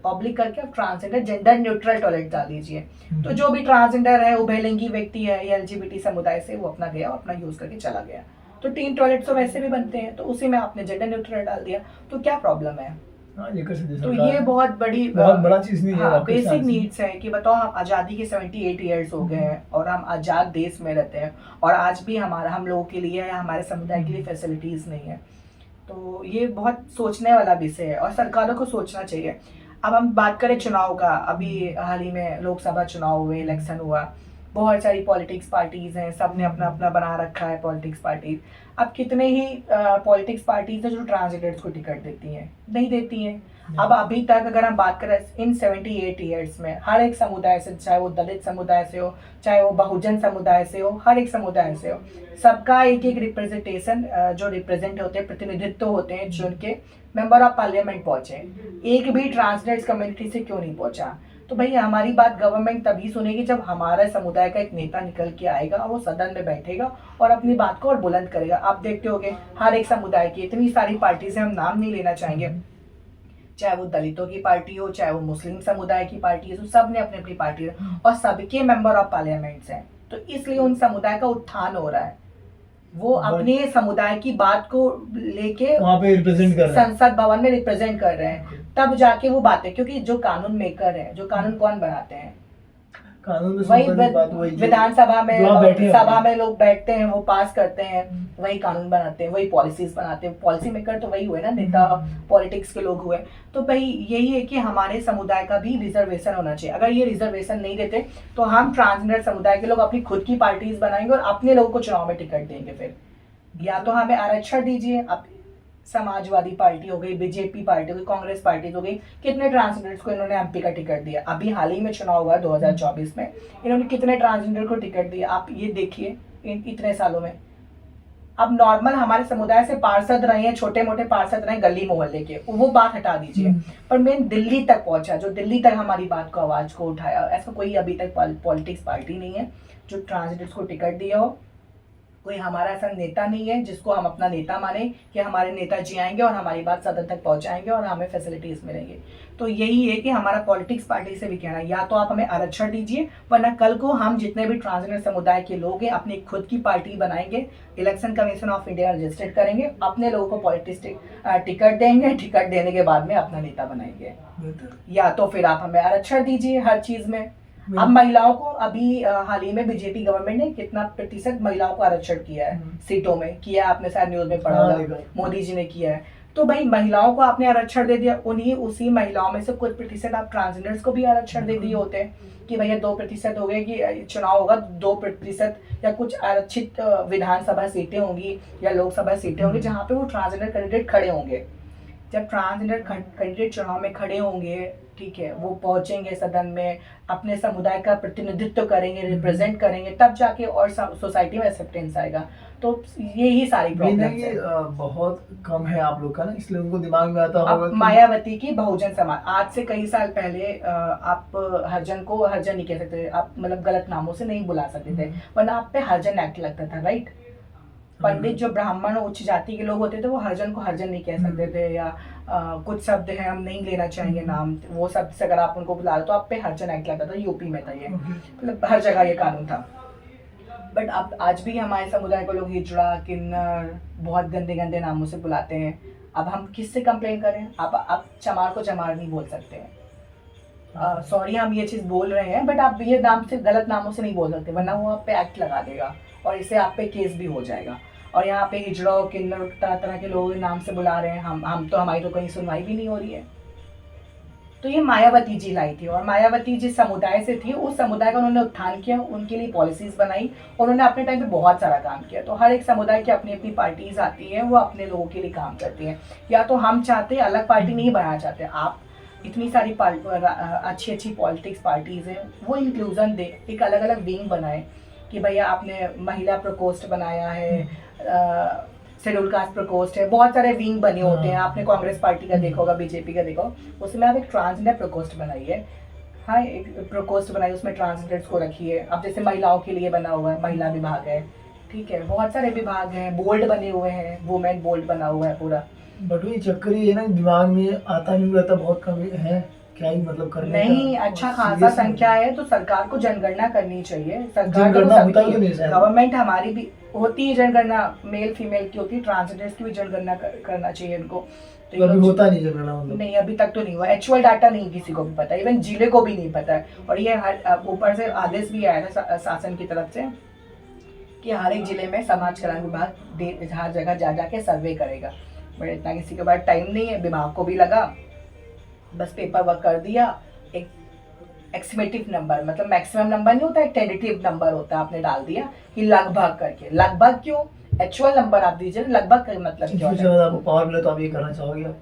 पब्लिक करके आप ट्रांसजेंडर, जेंडर न्यूट्रल टॉयलेट डाल दीजिए। तो जो भी ट्रांसजेंडर है, उभयलिंगी व्यक्ति है या एलजीबीटी समुदाय से, वो अपना गया, अपना यूज करके चला गया। तो 3 टॉयलेट तो वैसे भी बनते हैं, तो उसी में आपने जेंडर न्यूट्रल डाल दिया, तो क्या प्रॉब्लम है? हाँ, ये कर सकते तो सरकार। ये बहुत बड़ा चीज नहीं है हाँ, आपके बेसिक हिसाब से। नीड्स है कि बताओ, हम आज़ादी के 78 ईयर्स हो गए हैं और हम आज़ाद देश में रहते हैं, और आज भी हम लोगों के लिए या हमारे समुदाय के लिए फैसिलिटीज़ नहीं है। तो ये बहुत सोचने वाला विषय है और सरकारों को सोचना चाहिए। अब हम बात करें चुनाव का, अभी हाल ही में लोकसभा चुनाव हुए, इलेक्शन हुआ, बहुत सारी पॉलिटिक्स पार्टीज़ हैं, सब ने अपना अपना बना रखा है पॉलिटिक्स पार्टी। अब कितने ही पॉलिटिक्स पार्टीज़ हैं जो ट्रांसजेंडर्स को टिकट देती हैं? नहीं देती हैं। अब अभी तक अगर हम बात करें इन 78 ईयर्स में, हर एक समुदाय से, चाहे वो दलित समुदाय से हो, चाहे वो बहुजन समुदाय से हो, हर एक समुदाय से हो, सबका एक एक रिप्रेजेंटेशन, जो रिप्रेजेंट होते हैं, प्रतिनिधित्व होते हैं, जो उनके मेंबर ऑफ पार्लियामेंट पहुंचे। एक भी ट्रांसजेंडर कम्युनिटी से क्यों नहीं पहुंचा? तो भाई हमारी बात गवर्नमेंट तभी सुनेगी जब हमारे समुदाय का एक नेता निकल के आएगा, वो सदन में बैठेगा और अपनी बात को और बुलंद करेगा। आप देखते होगे हर एक समुदाय की इतनी सारी पार्टीज हैं, हम नाम नहीं लेना चाहेंगे, चाहे वो दलितों की पार्टी हो, चाहे वो मुस्लिम समुदाय की पार्टी हो, सब ने अपनी अपनी पार्टी है और सबके मेंबर ऑफ पार्लियामेंट्स हैं। तो इसलिए उन समुदाय का उत्थान हो रहा है, वो अपने समुदाय की बात को लेके वहाँ पे रिप्रेजेंट कर रहे हैं। संसद भवन में रिप्रेजेंट कर रहे हैं, तब जाके वो बातें, क्योंकि जो कानून मेकर है, जो कानून कौन बनाते हैं? कानून में वही संबंधित बात वही है। विधानसभा में जो आप बैठे हैं सभा वहाँ। में लोग बैठते हैं, वो पास करते हैं, वही कानून बनाते हैं, वही पॉलिसीज बनाते हैं। पॉलिसी मेकर तो वही हुए ना, नेता पॉलिटिक्स के लोग हुए। तो भाई यही है कि हमारे समुदाय का भी रिजर्वेशन होना चाहिए। अगर ये रिजर्वेशन नहीं देते तो हम ट्रांसजेंडर समुदाय के लोग अपनी खुद की पार्टीज बनाएंगे और अपने लोगों को चुनाव में टिकट देंगे। फिर या तो हमें आरक्षण दीजिए। अब समाजवादी पार्टी हो गई, बीजेपी पार्टी हो गई, कांग्रेस पार्टी हो गई, कितने ट्रांसजेंडर्स को इन्होंने एमपी का टिकट दिया। अभी हाल ही में चुनाव हुआ 2024 में, इन्होंने कितने ट्रांसजेंडर को टिकट दिया, आप ये देखिए इतने सालों में। अब नॉर्मल हमारे समुदाय से पार्षद रहे हैं, छोटे मोटे पार्षद रहे गली मोहल्ले के, वो बात हटा दीजिए, पर मेन दिल्ली तक पहुंचा, जो दिल्ली तक हमारी बात को, आवाज को उठाया, ऐसा कोई अभी तक पॉलिटिक्स पार्टी नहीं है जो ट्रांसजेंडर्स को टिकट दिया हो। कोई हमारा ऐसा नेता नहीं है जिसको हम अपना नेता माने कि हमारे नेताजी आएंगे और हमारी बात सदन तक पहुंचाएंगे और हमें फैसिलिटीज मिलेंगे। तो यही है कि हमारा पॉलिटिक्स पार्टी से भी कहना है, या तो आप हमें आरक्षण दीजिए, वरना कल को हम जितने भी ट्रांसजेंडर समुदाय के लोग हैं अपनी खुद की पार्टी बनाएंगे, election commission of India registered करेंगे, अपने लोगों को पॉलिटिक्स टिकट देंगे, टिकट देने के बाद में अपना नेता बनाएंगे। या तो फिर आप हमें आरक्षण दीजिए हर चीज में। अब महिलाओं को अभी हाल ही में बीजेपी गवर्नमेंट ने कितना प्रतिशत महिलाओं को आरक्षण किया है सीटों में, किया आपने शायद न्यूज में पढ़ा होगा, मोदी जी ने किया है। तो भाई महिलाओं को आपने आरक्षण दे दिया, उसी महिलाओं में से कुछ प्रतिशत आप ट्रांसजेंडर्स को भी आरक्षण दे दिए होते हैं कि भैया 2% हो गए कि चुनाव होगा, 2% या कुछ आरक्षित विधानसभा सीटें होंगी या लोकसभा सीटें होंगी जहाँ पे वो ट्रांसजेंडर कैंडिडेट खड़े होंगे। जब ट्रांसजेंडर कैंडिडेट चुनाव में खड़े होंगे, ठीक है, वो पहुंचेंगे सदन में, अपने समुदाय का प्रतिनिधित्व करेंगे, रिप्रेजेंट करेंगे, तब जाके और सोसाइटी में एक्सेप्टेंस आएगा। तो यही सारी प्रॉब्लम्स है। बहुत कम है आप लोग का ना, इसलिए उनको दिमाग में आता होगा कि मायावती की बहुजन समाज, आज से कई साल पहले आप हरिजन को हरिजन नहीं कह सकते थे, आप मतलब गलत नामों से नहीं बुला सकते थे, वरना आप पे हरिजन एक्ट लगता था, राइट। पंडित जो ब्राह्मण उच्च जाति के लोग होते थे वो हरिजन को हरिजन नहीं कह सकते थे, या कुछ शब्द हैं हम नहीं लेना चाहेंगे नाम, वो शब्द से अगर आप उनको बुला रहे तो आप पे हरिजन एक्ट लगता था, यूपी में था ये, मतलब हर जगह ये कानून था। बट अब आज भी हमारे समुदाय को लोग हिजड़ा, किन्नर, बहुत गंदे गंदे नामों से बुलाते हैं। अब हम किससे कंप्लेन करें? आप चमार को चमार नहीं बोल सकते हैं, सॉरी हम ये चीज़ बोल रहे हैं, बट आप ये नाम से, गलत नामों से नहीं बोल सकते, वरना वो आप पे एक्ट लगा देगा और इससे आप पे केस भी हो जाएगा। और यहाँ पे हिजड़ा, किन्नर, तरह तरह के लोग नाम से बुला रहे हैं, हम तो, हमारी तो कहीं सुनवाई भी नहीं हो रही है। तो ये मायावती जी लाई थी, और मायावती जिस समुदाय से थी उस समुदाय का उन्होंने उत्थान किया, उनके लिए पॉलिसीज बनाई, और उन्होंने अपने टाइम पे बहुत सारा काम किया। तो हर एक समुदाय की अपनी अपनी पार्टीज आती हैं, वो अपने लोगों के लिए काम करती हैं। या तो हम चाहते हैं, अलग पार्टी नहीं बनाना चाहते, आप इतनी सारी अच्छी अच्छी पॉलिटिक्स पार्टीज़ हैं, वो इंक्लूजन दे, एक अलग अलग विंग बनाए कि भैया आपने महिला प्रकोष्ठ बनाया है, शेड्यूल कास्ट प्रकोष्ठ है, बहुत सारे विंग बने होते हैं। आपने कांग्रेस पार्टी का देखा होगा, बीजेपी का देखो, उसमें आप एक ट्रांसजेंडर प्रकोष्ठ बनाइए। हाँ, एक प्रकोष्ठ बनाइए, उसमें ट्रांसजेंडर्स को रखिए। अब जैसे महिलाओं के लिए बना हुआ है, महिला विभाग है, ठीक है, बहुत सारे विभाग हैं, बोल्ड बने हुए हैं, वुमेन बोल्ड बना हुआ है पूरा। बट वही चक्कर ये है ना, दिमाग में आता नहीं रहता, बहुत कम है क्या ही मतलब करने नहीं, का। अच्छा खासा संख्या है तो सरकार को जनगणना करनी चाहिए। सरकार जनगणना होता ही नहीं है। गवर्नमेंट हमारी भी होती है जनगणना, मेल फीमेल की होती है, ट्रांसजेंडर्स की भी जनगणना करना चाहिए इनको। तो अभी होता नहीं जनगणना, मतलब नहीं, अभी तक तो नहीं हुआ। एक्चुअल डाटा नहीं किसी को भी पता, इवन जिले को भी नहीं पता है। और ये ऊपर से आदेश भी आया था शासन की तरफ से कि हर एक जिले में समाज कल्याण विभाग हर जगह जा जाके सर्वे करेगा। बट इतना किसी के पास टाइम नहीं है, विभाग को भी लगा, बस पेपर वर्क कर दिया। एक एक्समेटिव नंबर, मतलब मैक्सिमम नंबर नहीं होता, एक टेंटेटिव नंबर होता है, आपने डाल दिया कि लगभग करके। लगभग क्यों? एक्चुअल नंबर आप दीजिए, लगभग का मतलब क्या है? आपको पावर मिले तो आप ये करना चाहोगे?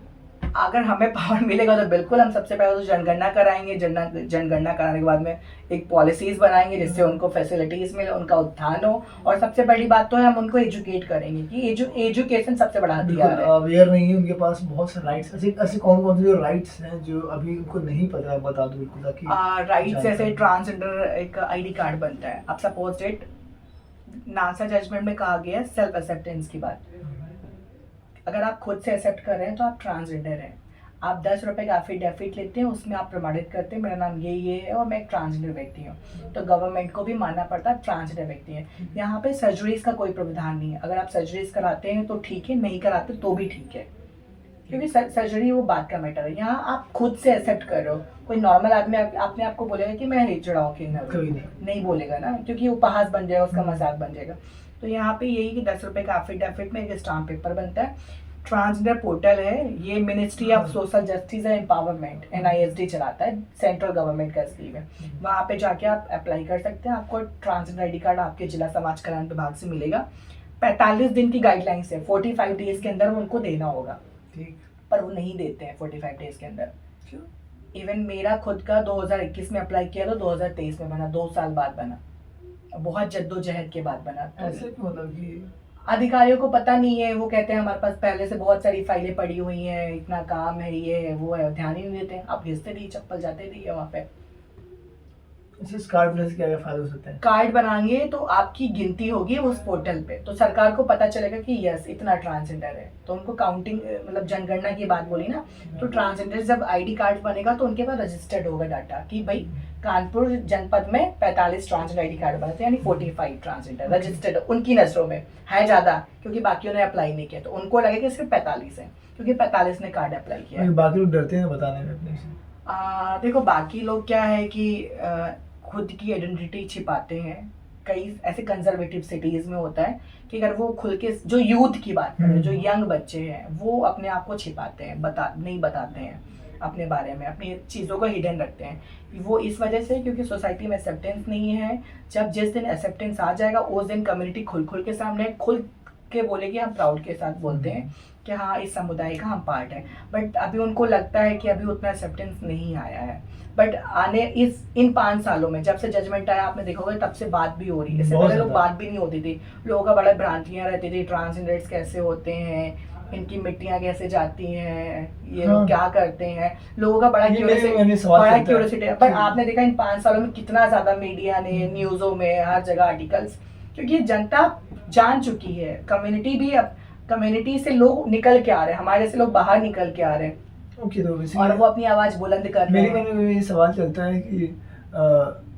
अगर हमें पावर मिलेगा तो बिल्कुल हम सबसे पहले तो जनगणना कराएंगे। जनगणना कराने के बाद में एक पॉलिसीज बनाएंगे जिससे उनको फैसिलिटीज मिले, उनका उत्थान हो। और सबसे बड़ी बात तो है हम उनको एजुकेट करेंगे कि एजुकेशन सबसे बड़ा हथियार है। अवेयर नहीं है, उनके पास बहुत से राइट्स, ऐसे कौन कौन से जो राइट्स हैं जो अभी उनको नहीं पता है, बता दो बिल्कुल ताकि। राइट्स जैसे ट्रांसजेंडर एक आईडी कार्ड बनता है। अब सपोज डेट नासा जजमेंट में कहा गया है सेल्फ एक्सेप्टेंस की बात। अगर आप खुद से एक्सेप्ट कर रहे हैं तो आप ट्रांसजेंडर हैं। आप 10 रुपए का एफिडेविट लेते हैं, उसमें आप प्रमाणित करते हैं मेरा नाम ये है और मैं एक ट्रांसजेंडर व्यक्ति हूँ, तो गवर्नमेंट को भी मानना पड़ता है ट्रांसजेंडर व्यक्ति है। यहाँ पे सर्जरीज का कोई प्रावधान नहीं है। अगर आप सर्जरीज कराते हैं तो ठीक है, नहीं कराते तो भी ठीक है, क्योंकि सर्जरी वो बात का मैटर है। यहाँ आप खुद से एक्सेप्ट कर रहे हो। कोई नॉर्मल आदमी अपने आप को बोलेगा कि मैं हिजड़ा हूँ कि नहीं बोलेगा ना, क्योंकि उपहास बन जाएगा, उसका मजाक बन जाएगा। तो यहाँ पे यही कि 10 रुपए का एफिडेविट में एक स्टाम्प पेपर बनता है। ट्रांसजेंडर पोर्टल है, ये ministry of social justice and empowerment NISD चलाता है, सेंट्रल गवर्नमेंट का स्कीम है। वहाँ पे जाके आप अप्लाई कर सकते हैं। आपको ट्रांसजेंडर ID कार्ड आपके जिला समाज कल्याण विभाग से मिलेगा। 45 दिन की गाइडलाइंस है, 45 डेज के अंदर उनको देना होगा, ठीक, पर वो नहीं देते हैं 45 डेज के अंदर। इवन मेरा खुद का 2021 में अप्लाई किया तो 2023 में बना, 2 साल बाद बना, बहुत जद्दोजहद के बाद बना। ऐसे क्यों, मतलब कि अधिकारियों को पता नहीं है, वो कहते हैं हमारे पास पहले से बहुत सारी फाइलें पड़ी हुई हैं, इतना काम है, ये है वो है, ध्यान ही नहीं देते हैं। आप घिसते रहिए, चप्पल जाते रहिए वहाँ पे। इस कार्ड बनने से क्या क्या फायदे हो सकते हैं? कार्ड बनाएंगे तो आपकी गिनती होगी उस पोर्टल पे, तो सरकार को पता चलेगा कि यस इतना ट्रांसजेंडर है, तो उनको काउंटिंग, मतलब जनगणना की बात बोली ना, तो ट्रांसजेंडर जब ID कार्ड बनेगा तो उनके पास रजिस्टर्ड होगा डाटा कि भाई कानपुर जनपद में 45 ट्रांसजेंडर ID कार्ड बने थे, यानी 45 ट्रांसजेंडर रजिस्टर्ड उनकी नजरों में है ज्यादा, क्योंकि बाकियों ने अप्लाई नहीं किया, तो उनको लगे कि सिर्फ 45 है, क्योंकि 45 ने कार्ड अप्लाई किया। बाकी लोग डरते हैं बताने में अपने से। देखो बाकी लोग क्या है कि खुद की आइडेंटिटी छिपाते हैं। कई ऐसे कंजर्वेटिव सिटीज में होता है कि अगर वो खुल के, जो यूथ की बात करें, जो यंग बच्चे हैं, वो अपने आप को छिपाते हैं, नहीं बताते हैं अपने बारे में, अपनी चीज़ों को हिडन रखते हैं। वो इस वजह से क्योंकि सोसाइटी में एक्सेप्टेंस नहीं है। जब जिस दिन एक्सेप्टेंस आ जाएगा उस दिन कम्युनिटी खुल के सामने खुल के बोलेगी, हम प्राउड के साथ बोलते हैं कि हाँ इस समुदाय का हम पार्ट है। बट अभी उनको लगता है कि अभी उतना एक्सेप्टेंस नहीं आया है। बट इन 5 सालों में जब से जजमेंट आया, आपने देखा होगा, तब से बात भी हो रही है। इससे पहले लोग बात भी नहीं होती थी, लोगों का बड़ा भ्रांतियाँ रहती थी, ट्रांसजेंडर्स कैसे होते हैं, इनकी मिट्टियाँ कैसे जाती हैं, ये लोग क्या करते हैं, लोगों का बड़ा क्यूरियोसिटी है। पर आपने देखा इन 5 सालों में कितना ज्यादा मीडिया ने, न्यूज़ों में, हर जगह आर्टिकल्स, क्योंकि जनता जान चुकी है। कम्युनिटी भी, अब कम्युनिटी से लोग निकल के आ रहे हैं, हमारे से लोग बाहर निकल के आ रहे हैं। ओके, तो और वो अपनी आवाज बुलंद कर रहे हैं। मेरे मन में ये सवाल चलता है कि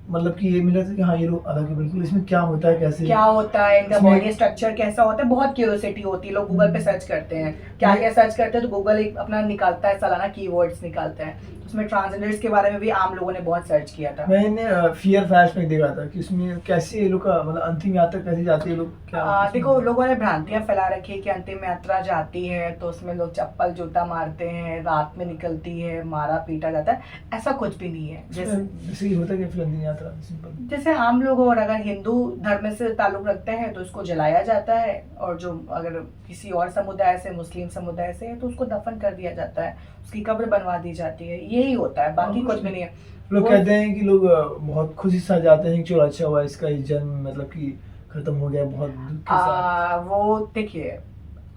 मतलब कि ये मिला था कि हाँ ये लोग अलग है बिल्कुल, इसमें क्या होता है, कैसे क्या होता है, इनका बॉडी स्ट्रक्चर कैसा होता है, बहुत क्यूरियोसिटी होती है। लोग गूगल पे सर्च करते हैं, क्या क्या सर्च करते हैं, तो गूगल एक अपना निकालता है, सालाना कीवर्ड्स निकालता है, उसमें ट्रांसजेंडर्स के बारे में भी आम लोगों ने बहुत सर्च किया था। मैंने फियर फैक्ट में देखा था कि उसमें कैसे ये लोग का मतलब अंतिम यात्रा कैसे जाती है, लोग क्या देखो लोगों ने भ्रांतियां फैला रखी है कि अंतिम यात्रा जाती है तो उसमें लोग चप्पल जूता मारते हैं, रात में निकलती है, मारा पीटा जाता है। ऐसा कुछ भी नहीं है। जैसे होता है कि फिर अंतिम तरह से सिंपल। जैसे आम लोग और अगर हिंदू धर्म से ताल्लुक रखते हैं तो उसको जलाया जाता है, और जो अगर किसी और समुदाय से, मुस्लिम समुदाय से है तो उसको दफन कर दिया जाता है, उसकी कब्र बनवा दी जाती है, यही होता है, बाकी कुछ भी नहीं है। लोग कहते हैं कि लोग बहुत खुशी से जाते हैं कि चलो अच्छा हुआ इसका जन्म मतलब कि खत्म हो गया बहुत दुख के साथ। वो देखिए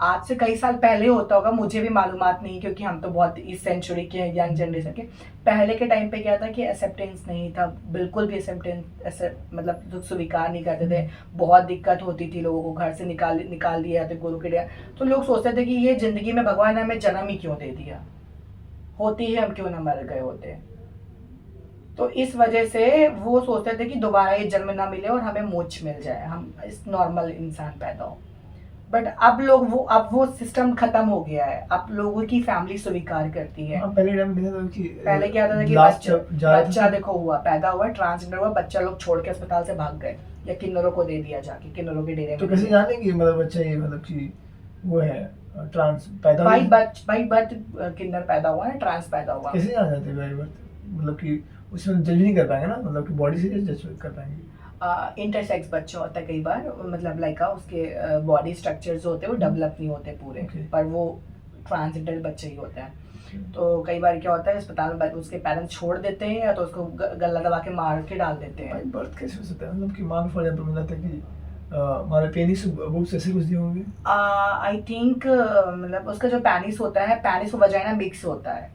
आज से कई साल पहले होता होगा, मुझे भी मालूमात नहीं, क्योंकि हम तो बहुत इस सेंचुरी के हैं, यंग जनरेशन के। पहले के टाइम पे क्या था कि एक्सेप्टेंस नहीं था, बिल्कुल भी एक्सेप्टेंस मतलब दुख स्वीकार नहीं करते थे, बहुत दिक्कत होती थी लोगों को, घर से निकाल दिया जाते गुरु के लिए। तो लोग सोचते थे कि ये जिंदगी में भगवान ने हमें जन्म ही क्यों दे दिया, होती है हम क्यों ना मर गए होते। तो इस वजह से वो सोचते थे कि दोबारा ये जन्म ना मिले और हमें मोक्ष मिल जाए, हम इस नॉर्मल इंसान पैदा हो। बट अब वो सिस्टम खत्म हो गया है, अब लोगों की फैमिली स्वीकार करती है। पहले टाइम देखा था कि पहले क्या होता था कि बच्चा देखो हुआ, पैदा हुआ, ट्रांसजेंडर हुआ, बच्चा लोग छोड़ के अस्पताल से भाग गए या किन्नरों को दे दिया जाके, किन्नरों के डेरे में। तो कैसे जानेंगे मतलब बच्चा ये मतलब कि वो है ट्रांस पैदा बाई बर्थ किन्नर पैदा हुआ है, ट्रांस पैदा हुआ। कैसे जान जाते हैं बाई बर्थ, मतलब कि उसमें जज नहीं कर पाएंगे ना, मतलब कि बॉडी से जज कर पाएंगे। इंटरसेक्स बच्चा होता है कई बार, मतलब लाइक उसके बॉडी स्ट्रक्चर्स होते हैं वो डेवलप नहीं होते पूरे, पर वो ट्रांसजेंडर बच्चा ही होता है। तो कई बार क्या होता है अस्पताल में उसके पेरेंट्स छोड़ देते हैं या तो उसको गला दबा के मार के डाल देते हैं। बर्थ कैसे हो सकता है, मतलब कि मान फॉर एग्जांपल मिला था कि हमारे पेनिस वो ऐसे कुछ दिए होंगे। आई थिंक मतलब उसका जो पेनिस होता है, पेनिस और वजाइना मिक्स होता है,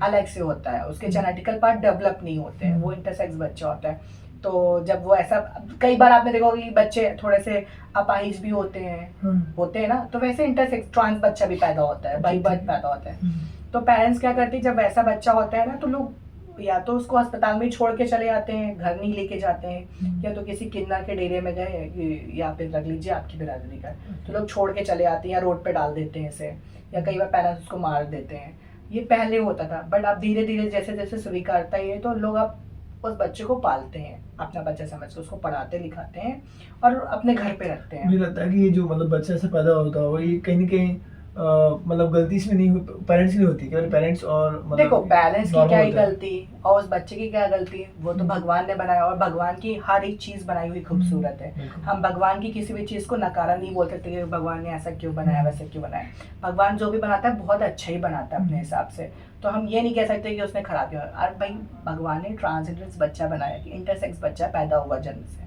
अलग से होता है, उसके जेनेटिकल पार्ट डेवलप नहीं होते हैं, वो इंटरसेक्स बच्चा होता है। तो जब वो ऐसा, कई बार आपने देखा होगा कि बच्चे थोड़े से अपाहिज भी होते हैं ना, तो वैसे इंटरसेक्स ट्रांस बच्चा भी पैदा होता है, बाई बर्थ पैदा होता है। तो पेरेंट्स क्या करते हैं जब वैसा बच्चा होता है ना, तो लोग या तो उसको अस्पताल में छोड़ के चले जाते हैं, घर नहीं लेके जाते हैं, या तो किसी किन्नर के डेरे में गए, या फिर रख लीजिए आपकी बिरादरी का, तो लोग छोड़ के चले आते हैं या रोड पे डाल देते हैं इसे, या कई बार पेरेंट्स उसको मार देते हैं। ये पहले होता था, बट अब धीरे धीरे जैसे जैसे स्वीकारता है तो लोग अब उस बच्चे को पालते हैं, अपना बच्चा समझ के उसको पढ़ाते लिखाते हैं और अपने घर पे रखते हैं। मुझे लगता है कि ये जो मतलब बच्चा से पैदा होता है ये कहीं ना कहीं मतलब गलती इसमें नहीं, पेरेंट्स की नहीं होती, केवल पेरेंट्स और मतलब देखो पेरेंट्स की क्या ही गलती और उस बच्चे की क्या गलती, वो तो भगवान ने बनाया, और भगवान की हर एक चीज बनाई हुई खूबसूरत है। हम भगवान की किसी भी चीज को नकारा नहीं बोल सकते कि भगवान ने ऐसा क्यों बनाया, वैसा क्यों बनाया। भगवान जो भी बनाता है बहुत अच्छा ही बनाता है अपने हिसाब से, तो हम ये नहीं कह सकते कि उसने खराब किया। और भाई भगवान ने ट्रांसजेंडर बच्चा बनाया, कि इंटरसेक्स बच्चा पैदा हुआ जन्म से,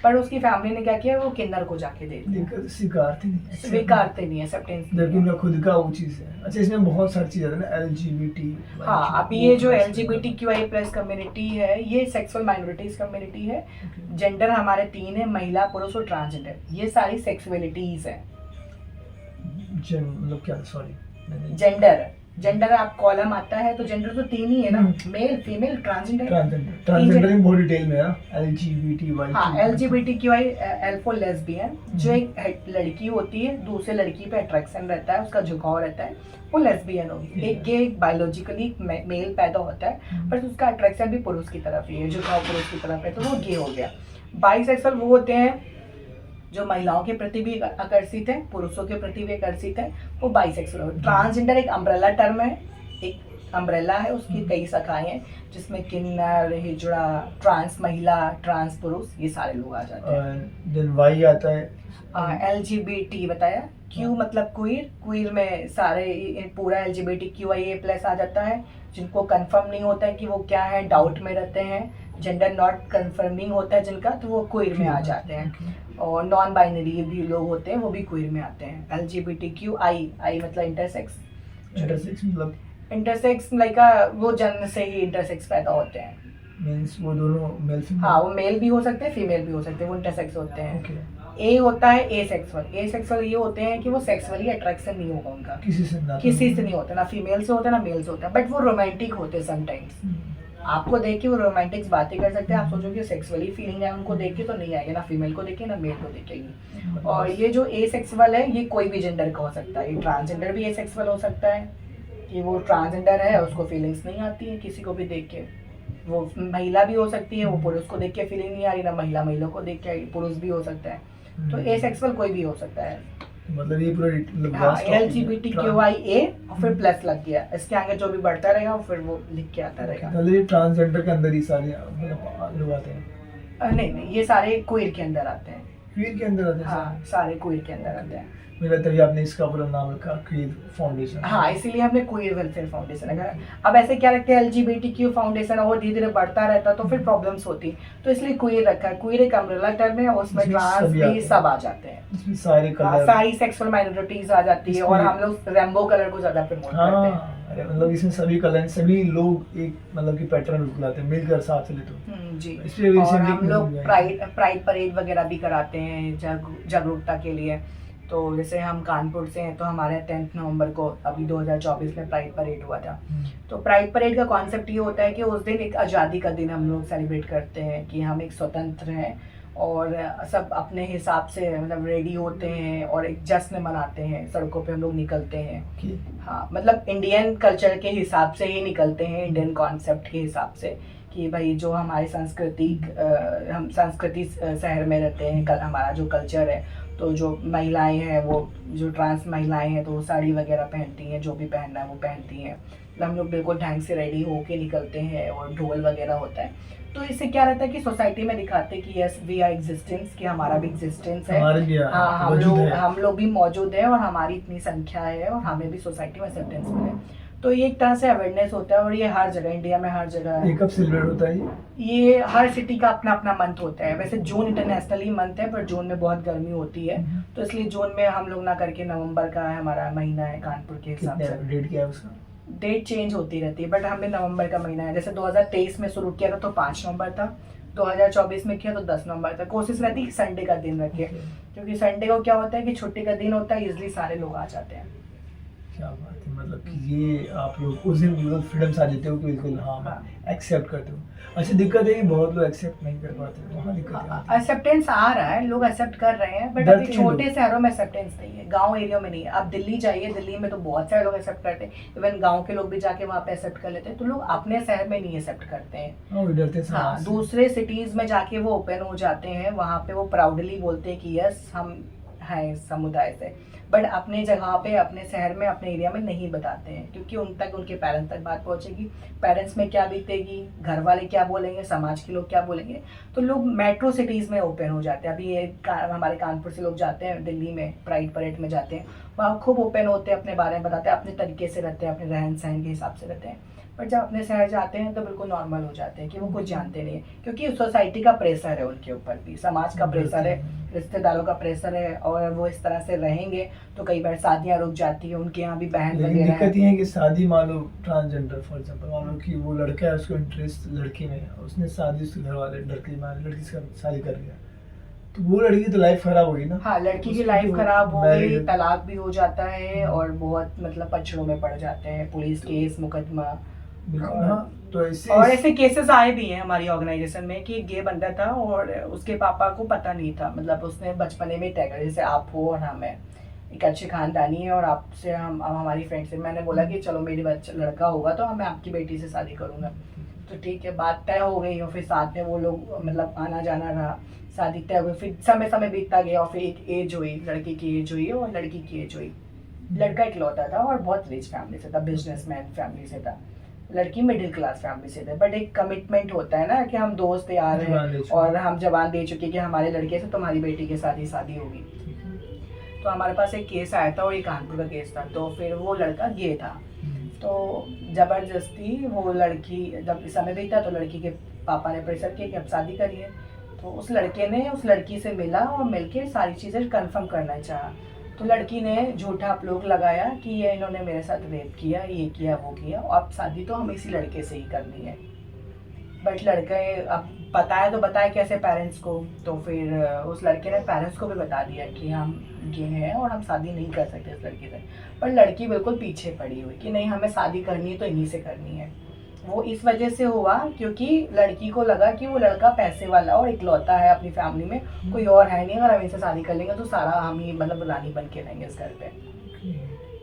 पर उसकी फैमिली ने क्या किया, वो किन्नर को जाके दे दिया, स्वीकारते नहीं, एक्सेप्टेंस नहीं, जबकि उनका खुद का वो चीज है। अच्छा इसमें बहुत सारी चीजें है ना, LGBT। हाँ, अभी ये जो LGBTQI+ कम्युनिटी है, ये सेक्सुअल माइनॉरिटीज कम्युनिटी है। जेंडर हमारे 3 है, महिला, पुरुष और ट्रांसजेंडर, ये सारी सेक्सुअलिटीज है। मतलब क्या, सॉरी, जेंडर आप कॉलम आता है तो जेंडर तो 3 ही है ना, मेल, फीमेल, ट्रांसजेंडर इन बहुत डिटेल में है ना, LGBTY। हाँ, LGBTQI L फॉर लेस्बियन, जो एक लड़की होती है दूसरे लड़की पे अट्रैक्शन रहता है, उसका झुकाव रहता है, वो लेस्बियन होगी। एक गे बायोलॉजिकली मेल पैदा होता है, पर उसका अट्रैक्शन भी पुरुष की तरफ ही है, झुकाव पुरुष की तरफ है, तो वो गे हो गया। बाइसेक्सुअल वो होते हैं जो महिलाओं के प्रति भी आकर्षित है, पुरुषों के प्रति भी आकर्षित है, वो बाइसेक्सुअल। ट्रांसजेंडर एक अम्ब्रेला टर्म है, एक अम्ब्रेला है, उसकी कई शाखाएं हैं, जिसमें किन्नर, हिजड़ा, ट्रांस महिला, ट्रांस पुरुष, ये सारे लोग आ जाते हैं। देन वाई आता है, LGBT बताया, क्यू मतलब क्वीर में सारे पूरा LGBTQIA+ आ जाता है, जिनको कंफर्म नहीं होता है कि वो क्या है, डाउट में रहते हैं, जेंडर नॉट कंफर्मिंग होता है जिनका, तो वो क्वीर में आ जाते हैं। और नॉन बाइनरी भी लोग होते हैं, वो भी क्वीर में आते हैं। LGBTQI मतलब इंटरसेक्स मतलब इंटरसेक्स लाइक वो जन्म से ही इंटरसेक्स पैदा होते हैं, मींस वो दोनों मेल फीमेल। हाँ, वो मेल भी हो सकते हैं, फीमेल भी हो सकते हैं, वो इंटरसेक्स होते हैं। ए होता है एसेक्सुअल ये होते हैं कि वो सेक्सुअली अट्रैक्शन नहीं होगा उनका, किसी से नहीं होता, ना फीमेल से होता है ना मेल से होता है, बट वो रोमांटिक होते हैं समटाइम्स। आपको देख के वो रोमांटिक बातें कर सकते हैं, आप सोचोगे सेक्सुअली फीलिंग है उनको देख के, तो नहीं आएगी, ना फीमेल को देखे ना मेल को देखेगी। और ये जो एसेक्सुअल है, ये कोई भी जेंडर का हो सकता है, ये ट्रांसजेंडर भी एसेक्सुअल हो सकता है, कि वो ट्रांसजेंडर है, उसको फीलिंग्स नहीं आती है किसी को भी देख के। वो महिला भी हो सकती है, वो पुरुष को देख के फीलिंग नहीं आ रही, ना महिला को देख के पुरुष भी हो सकता है, तो एसेक्सुअल कोई भी हो सकता है। मतलब ये पूरा मतलब हाँ vast topic है। LGBTQIA और फिर प्लस लग गया, इसके आगे जो भी बढ़ता रहेगा फिर वो लिख के आता रहेगा। मतलब ये ट्रांसजेंडर के अंदर ही सारे मतलब लोग आते हैं, नहीं नहीं, ये सारे क्वीर के अंदर आते हैं। क्वीर के अंदर आते हैं हाँ सारे क्वीर के अंदर आते हैं। मेरा तभी आपने इसका पूरा नाम रखा क्वीर फाउंडेशन। हाँ इसीलिए हमने क्वीर वेलफेयर फाउंडेशन रखा। अब ऐसे क्या रखते हैं LGBTQ फाउंडेशन और धीरे धीरे बढ़ता रहता तो फिर प्रॉब्लम्स होती, तो इसलिए क्वीर रखा है। क्वीर एक अम्ब्रेला टर्म है, उसमें इसमें ट्रांस सभी आते भी हैं। सब आ जाते हैं। इसमें सारे हाँ, कलर, सारी सेक्सुअल माइनॉरिटीज आ जाती है और इसमें- हम लोग रेनबो कलर को ज्यादा प्रमोट करते हैं। हाँ अरे मतलब इसमें सभी कलर, सभी लोग एक मतलब कि पैटर्न बिल्कुल आते हैं मिलकर साथ चले तो जी। इसलिए वजह से और भी हम लोग लोग प्राइड परेड वगैरह भी कराते हैं जागरूकता के लिए। तो जैसे हम कानपुर से हैं तो हमारे 10 नवंबर को अभी 2024 में प्राइड परेड हुआ था। तो प्राइड परेड का कॉन्सेप्ट ये होता है कि उस दिन एक आज़ादी का दिन हम लोग सेलिब्रेट करते हैं कि हम एक स्वतंत्र हैं और सब अपने हिसाब से मतलब रेडी होते हैं और एक जश्न मनाते हैं, सड़कों पे हम लोग निकलते हैं। कि हाँ मतलब इंडियन कल्चर के हिसाब से ही निकलते हैं, इंडियन कॉन्सेप्ट के हिसाब से कि भाई जो हमारी हम संस्कृति शहर में रहते हैं, हमारा जो कल्चर है, तो जो महिलाएं हैं वो जो ट्रांस महिलाएं हैं तो वो साड़ी वगैरह पहनती हैं, जो भी पहनना है वो पहनती हैं। मतलब हम लोग बिल्कुल ढंग से रेडी होके निकलते हैं और ढोल वगैरह होता है। तो इससे क्या रहता है कि सोसाइटी में दिखाते हैं कि यस वी आर एग्जिस्टेंस, कि हमारा भी एग्जिस्टेंस है। हमारे भी हाँ वजूद है। हम लोग भी मौजूद है और हमारी इतनी संख्या है और हमें भी सोसाइटी में एक्सेप्टेंस मिले। तो ये एक तरह से अवेयरनेस होता है और ये हर जगह इंडिया में हर जगह ये कब सेलिब्रेट होता है ये हर सिटी का अपना अपना मंथ होता है। वैसे जून इंटरनेशनली मंथ है पर जून में बहुत गर्मी होती है, तो इसलिए जून में हम लोग ना करके नवंबर का हमारा महीना है कानपुर के हिसाब कितने से। डेट क्या है उसका? डेट चेंज होती रहती है बट हमने नवंबर का महीना है। जैसे 2023 में शुरू किया था तो 5 नवंबर था, 2024 में किया तो 10 नवंबर तक। कोशिश रहती है कि संडे का दिन रखे, क्योंकि संडे को क्या होता है कि छुट्टी का दिन होता है, इजली सारे लोग आ जाते हैं। क्या बात है, मतलब कि ये आप लोग उस दिन बिल्कुल फ्रीडम से आ जाते हो कि बिल्कुल हाँ मैं एक्सेप्ट करते हो। अच्छा दिक्कत है कि बहुत लोग एक्सेप्ट नहीं कर पाते, वहाँ दिक्कत आती है। एक्सेप्टेंस आ रहा है, लोग एक्सेप्ट कर रहे हैं बट डरते अभी हैं छोटे लोग। शहरों में एक्सेप्टेंस नहीं है, गांव एरिया में नहीं है। आप दिल्ली जाइए, दिल्ली में तो बहुत सारे लोग एक्सेप्ट करते हैं, इवन गांव के लोग भी जाके वहाँ पे एक्सेप्ट कर लेते हैं। तो लोग अपने शहर में नहीं एक्सेप्ट करते हैं। हाँ वो डरते हैं हाँ समाज से। दूसरे सिटीज में जाके वो ओपन हो जाते हैं, वहाँ पे वो प्राउडली बोलते हैं कि यस हम हैं इस समुदाय से। बट अपने जगह पे, अपने शहर में, अपने एरिया में नहीं बताते हैं, क्योंकि उन तक, उनके पेरेंट्स तक बात पहुंचेगी, पेरेंट्स में क्या बीतेगी, घर वाले क्या बोलेंगे, समाज के लोग क्या बोलेंगे। तो लोग मेट्रो सिटीज़ में ओपन हो जाते हैं। अभी ये हमारे कानपुर से लोग जाते हैं दिल्ली में, प्राइड परेड में जाते हैं, वहाँ खूब ओपन होते हैं, अपने बारे में बताते हैं, अपने तरीके से रहते हैं, अपने रहन सहन के हिसाब से रहते हैं। बट जब अपने शहर जाते हैं तो बिल्कुल नॉर्मल हो जाते हैं कि वो कुछ जानते नहीं है, क्योंकि सोसाइटी का प्रेशर है उनके ऊपर भी, समाज का प्रेशर है, रिश्तेदारों का प्रेशर है, और वो इस तरह से रहेंगे तो कई बार शादियां रुक जाती है। उनके यहाँ भी बहन लेकिन वगैरह दिक्कत ये है कि शादी मान लो ट्रांसजेंडर फॉर एग्जांपल, मान लो कि वो लड़का है, उसको इंटरेस्ट लड़की में है, उसने शादी उसके घर वाले लड़की से शादी कर लिया, तो वो लड़की की तो लाइफ खराब होगी ना। हाँ लड़की की उसकी लाइफ तो खराब हो गई, married- तलाक भी हो जाता है और बहुत मतलब पछड़ों में पड़ जाते हैं, पुलिस केस मुकदमा। बिल्कुल हाँ, तो ऐसे और ऐसे केसेस आए भी हैं हमारी ऑर्गेनाइजेशन में कि एक गे बंदा था और उसके पापा को पता नहीं था, मतलब उसने बचपने में तय कर, जैसे आप हो और हम हैं, एक अच्छे खानदानी है और आपसे हम हमारी फ्रेंड से मैंने बोला कि चलो मेरी बच्चा लड़का होगा तो मैं आपकी बेटी से शादी करूँगा। तो ठीक है, बात तय हो गई और फिर साथ में वो लोग मतलब आना जाना रहा, शादी तय हुई, फिर समय बीतता गया और फिर एक एज हुई, लड़के की एज हुई और लड़की की एज हुई। लड़का इकलौता था और बहुत रिच फैमिली से था, बिजनेसमैन फैमिली से था, लड़की मिडिल क्लास फैमिली से थे। बट एक कमिटमेंट होता है ना कि हम दोस्त यार हैं और हम जवान दे चुके कि हमारे लड़के से तुम्हारी बेटी के साथ ही शादी होगी। तो हमारे पास एक केस आया था और ये कानपुर का केस था। तो फिर वो लड़का गे था, तो जबरदस्ती वो लड़की, जब समय बीता तो लड़की के पापा ने प्रेशर किया कि अब शादी करिए। तो उस लड़के ने उस लड़की से मिला और मिलके सारी चीज़ें कंफर्म करना चाहा। तो लड़की ने झूठा अपलोग लगाया कि ये इन्होंने मेरे साथ रेप किया, ये किया, वो किया, और अब शादी तो हमें इसी लड़के से ही करनी है। बट लड़के अब बताया तो बताया कैसे पेरेंट्स को, तो फिर उस लड़के ने पेरेंट्स को भी बता दिया कि हम ये हैं और हम शादी नहीं कर सकते इस लड़के से। पर लड़की बिल्कुल पीछे पड़ी हुई कि नहीं हमें शादी करनी है तो इन्हीं से करनी है। वो इस वजह से हुआ क्योंकि लड़की को लगा कि वो लड़का पैसे वाला और इकलौता है अपनी फैमिली में, कोई और है नहीं, अगर हम इनसे शादी कर लेंगे तो सारा हम ही मतलब रानी बन के रहेंगे इस घर पे।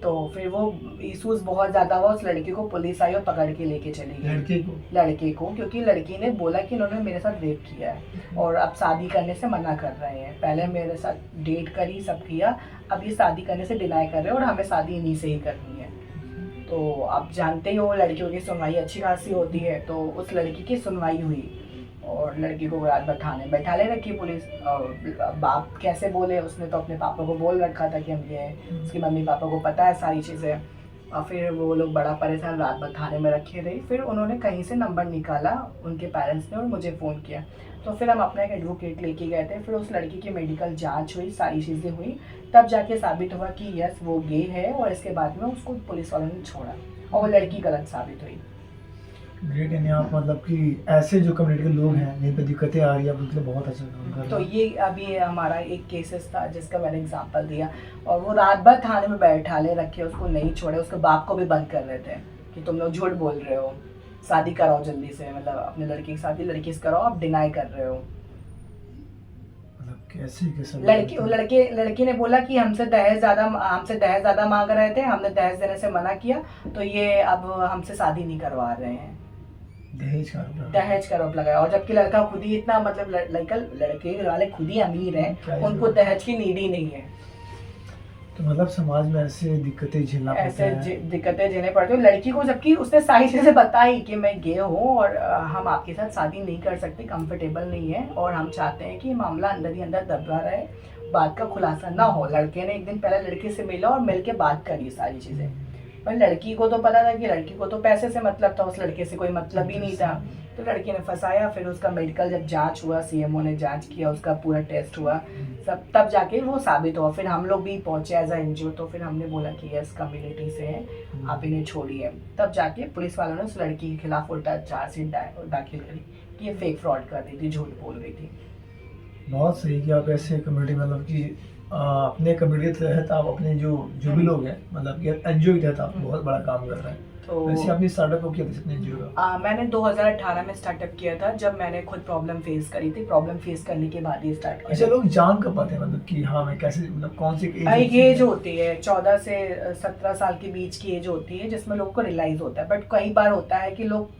तो फिर वो इशूज बहुत ज़्यादा हुआ, उस लड़की को पुलिस आई और पकड़ के लेके चली गई। लड़के को क्योंकि लड़की ने बोला कि इन्होंने मेरे साथ रेप किया है और अब शादी करने से मना कर रहे हैं। पहले मेरे साथ डेट करी, सब किया, अब ये शादी करने से डिनाई कर रहे हैं और हमें शादी इन्हीं से ही करनी है। तो आप जानते ही हो लड़कियों की सुनवाई अच्छी खासी होती है, तो उस लड़की की सुनवाई हुई और लड़की को रात भर थाने बैठा ले रखी पुलिस। और बाप कैसे बोले, उसने तो अपने पापा को बोल रखा था कि हम ये, उसकी मम्मी पापा को पता है सारी चीज़ें। और फिर वो लोग बड़ा परेशान, रात भर थाने में रखे रही। फिर उन्होंने कहीं से नंबर निकाला उनके पेरेंट्स ने और मुझे फ़ोन किया। तो फिर हम अपना एक एडवोकेट लेके गए थे। फिर उस लड़की की मेडिकल जांच हुई, सारी चीज़ें हुई, तब जाके साबित हुआ कि यस वो गे है। और इसके बाद में उसको पुलिस वालों ने छोड़ा और वो लड़की गलत साबित हुई। ग्रेट। यानी आप मतलब कि ऐसे जो कम्युनिटी के लोग हैं जिन पर दिक्कतें आ रही है, आप उनके लिए बहुत अच्छा काम कर रहे हैं। तो ये अभी हमारा एक केसेस था जिसका मैंने एग्जांपल दिया, और वो रात भर थाने में बैठा ले रखे, उसको नहीं छोड़े। उसके बाप को भी बंद कर रहे थे कि तुम लोग झूठ बोल रहे हो, शादी कराओ जल्दी से, मतलब अपने लड़की की शादी लड़की से कराओ, आप डिनाई कर रहे हो। मतलब कैसे लड़की ने बोला कि हमसे दहेज ज़्यादा मांग रहे थे, हमने दहेज देने से मना किया, तो ये अब हमसे शादी नहीं करवा रहे हैं। दहेज का आरोप लगाया। और जबकि लड़का खुद ही इतना, मतलब लड़के वाले खुद ही अमीर हैं, उनको दहेज की नीड ही नहीं है। तो मतलब समाज में ऐसे दिक्कतें झेलना पड़ता है, ऐसे दिक्कतें झेलने पड़ती है लड़की को, जबकि उसने सारी चीजें बताई कि मैं गे हूँ और हम आपके साथ शादी नहीं कर सकते, कंफर्टेबल नहीं है, और हम चाहते हैं कि ये मामला अंदर ही अंदर दबा रहे, बात का खुलासा ना हो। लड़के ने एक दिन पहले लड़की से मिला और मिल के बात करी सारी चीजें। पर लड़की को तो पता था कि लड़की को तो पैसे से मतलब था, उस लड़के से कोई मतलब ही नहीं था। तो लड़की ने फंसाया। फिर उसका मेडिकल जब जांच हुआ, सीएमओ ने जांच किया, उसका पूरा टेस्ट हुआ सब, तब जाके वो साबित हुआ। फिर हम लोग भी पहुंचे एज अ एनजीओ, तो फिर हमने बोला कि यस कम्युनिटी से है, आप इन्हें छोड़िए। तब जाके पुलिस वालों ने उस लड़की के खिलाफ उल्टा चार्जशीट दाखिल करी कि ये फेक फ्रॉड कर रही थी, झूठ बोल रही थी। बहुत सही कि आप ऐसे कम्युनिटी, मतलब कि अपने कम्युनिटी के तहत आप अपने जो भी लोग हैं, मतलब कि एनजीओ के तहत आप बहुत बड़ा काम कर रहे हैं। तो वैसे आपने स्टार्टअप को किया था अपने एनजीओ का? मैंने 2018 में स्टार्टअप किया था, जब मैंने खुद प्रॉब्लम फेस करी थी। प्रॉब्लम फेस करने के बाद ही स्टार्ट किया। अच्छा, लोग जान कब पाते हैं मतलब कि हाँ मैं कैसे, मतलब कौन सी एज होती है 14 से 17 साल के बीच की एज होती है, जिसमें लोगों को रियलाइज होता है। बट कई बार होता है कि लोग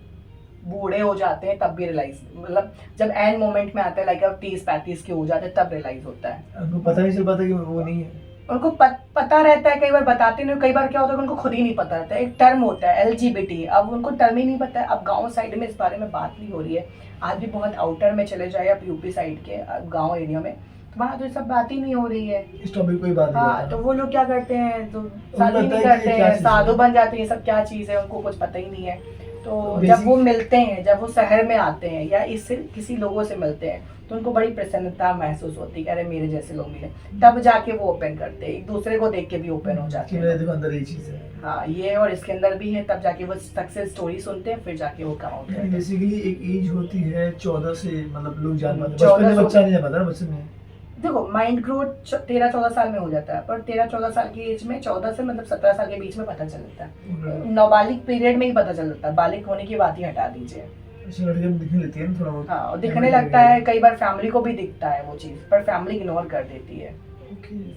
बूढ़े हो जाते हैं तब भी रियलाइज, मतलब जब एंड मोमेंट में आता है, लाइक अब 30-35 के हो जाते हैं तब रियलाइज होता है। उनको पता नहीं चल पाता कि वो नहीं है, उनको पता रहता है, कई बार बताते नहीं। कई बार क्या होता है उनको खुद ही नहीं पता रहता है। एक टर्म होता है LGBT, अब उनको टर्म ही नहीं पता है। अब गांव साइड में इस बारे में बात नहीं हो रही है। आज भी बहुत आउटर में चले जाए, अब यूपी साइड के गांव एरिया में, तो वहाँ तो सब बात ही नहीं हो रही है, इस टॉपिक कोई बात नहीं। हाँ, तो वो लोग क्या करते हैं, तो शादी नहीं करते हैं, साधु बन जाते हैं। सब क्या चीज़ है उनको कुछ पता ही नहीं है। तो जब वो मिलते हैं, जब वो शहर में आते हैं या इससे किसी लोगों से मिलते हैं, तो उनको बड़ी प्रसन्नता महसूस होती है कि अरे मेरे जैसे लोग मिले। तब जाके वो ओपन करते हैं, एक दूसरे को देख के भी ओपन हो जाते हैं। देखो अंदर ये चीज़ है, हाँ, ये और इसके अंदर भी है। तब जाके वो सक्सेस स्टोरी सुनते हैं, फिर जाके वो काम करते हैं। बेसिकली एक एज होती है 14 से, मतलब लोग जान पाते हैं, बचपन में बच्चा नहीं पता, बच्चे में देखो माइंड ग्रोथ 13-14 साल में हो जाता है, पर 13-14 साल की एज में 14 से मतलब 17 साल के बीच में पता चल जाता है। नाबालिग पीरियड में ही पता चल जाता है, बालिग होने की बात ही हटा दीजिए। अच्छा, लड़कियां दिखने लगती है ना थोड़ा बहुत, हाँ, और दिखने लगता है। कई बार फैमिली को भी दिखता है वो चीज़, पर फैमिली इग्नोर कर देती है।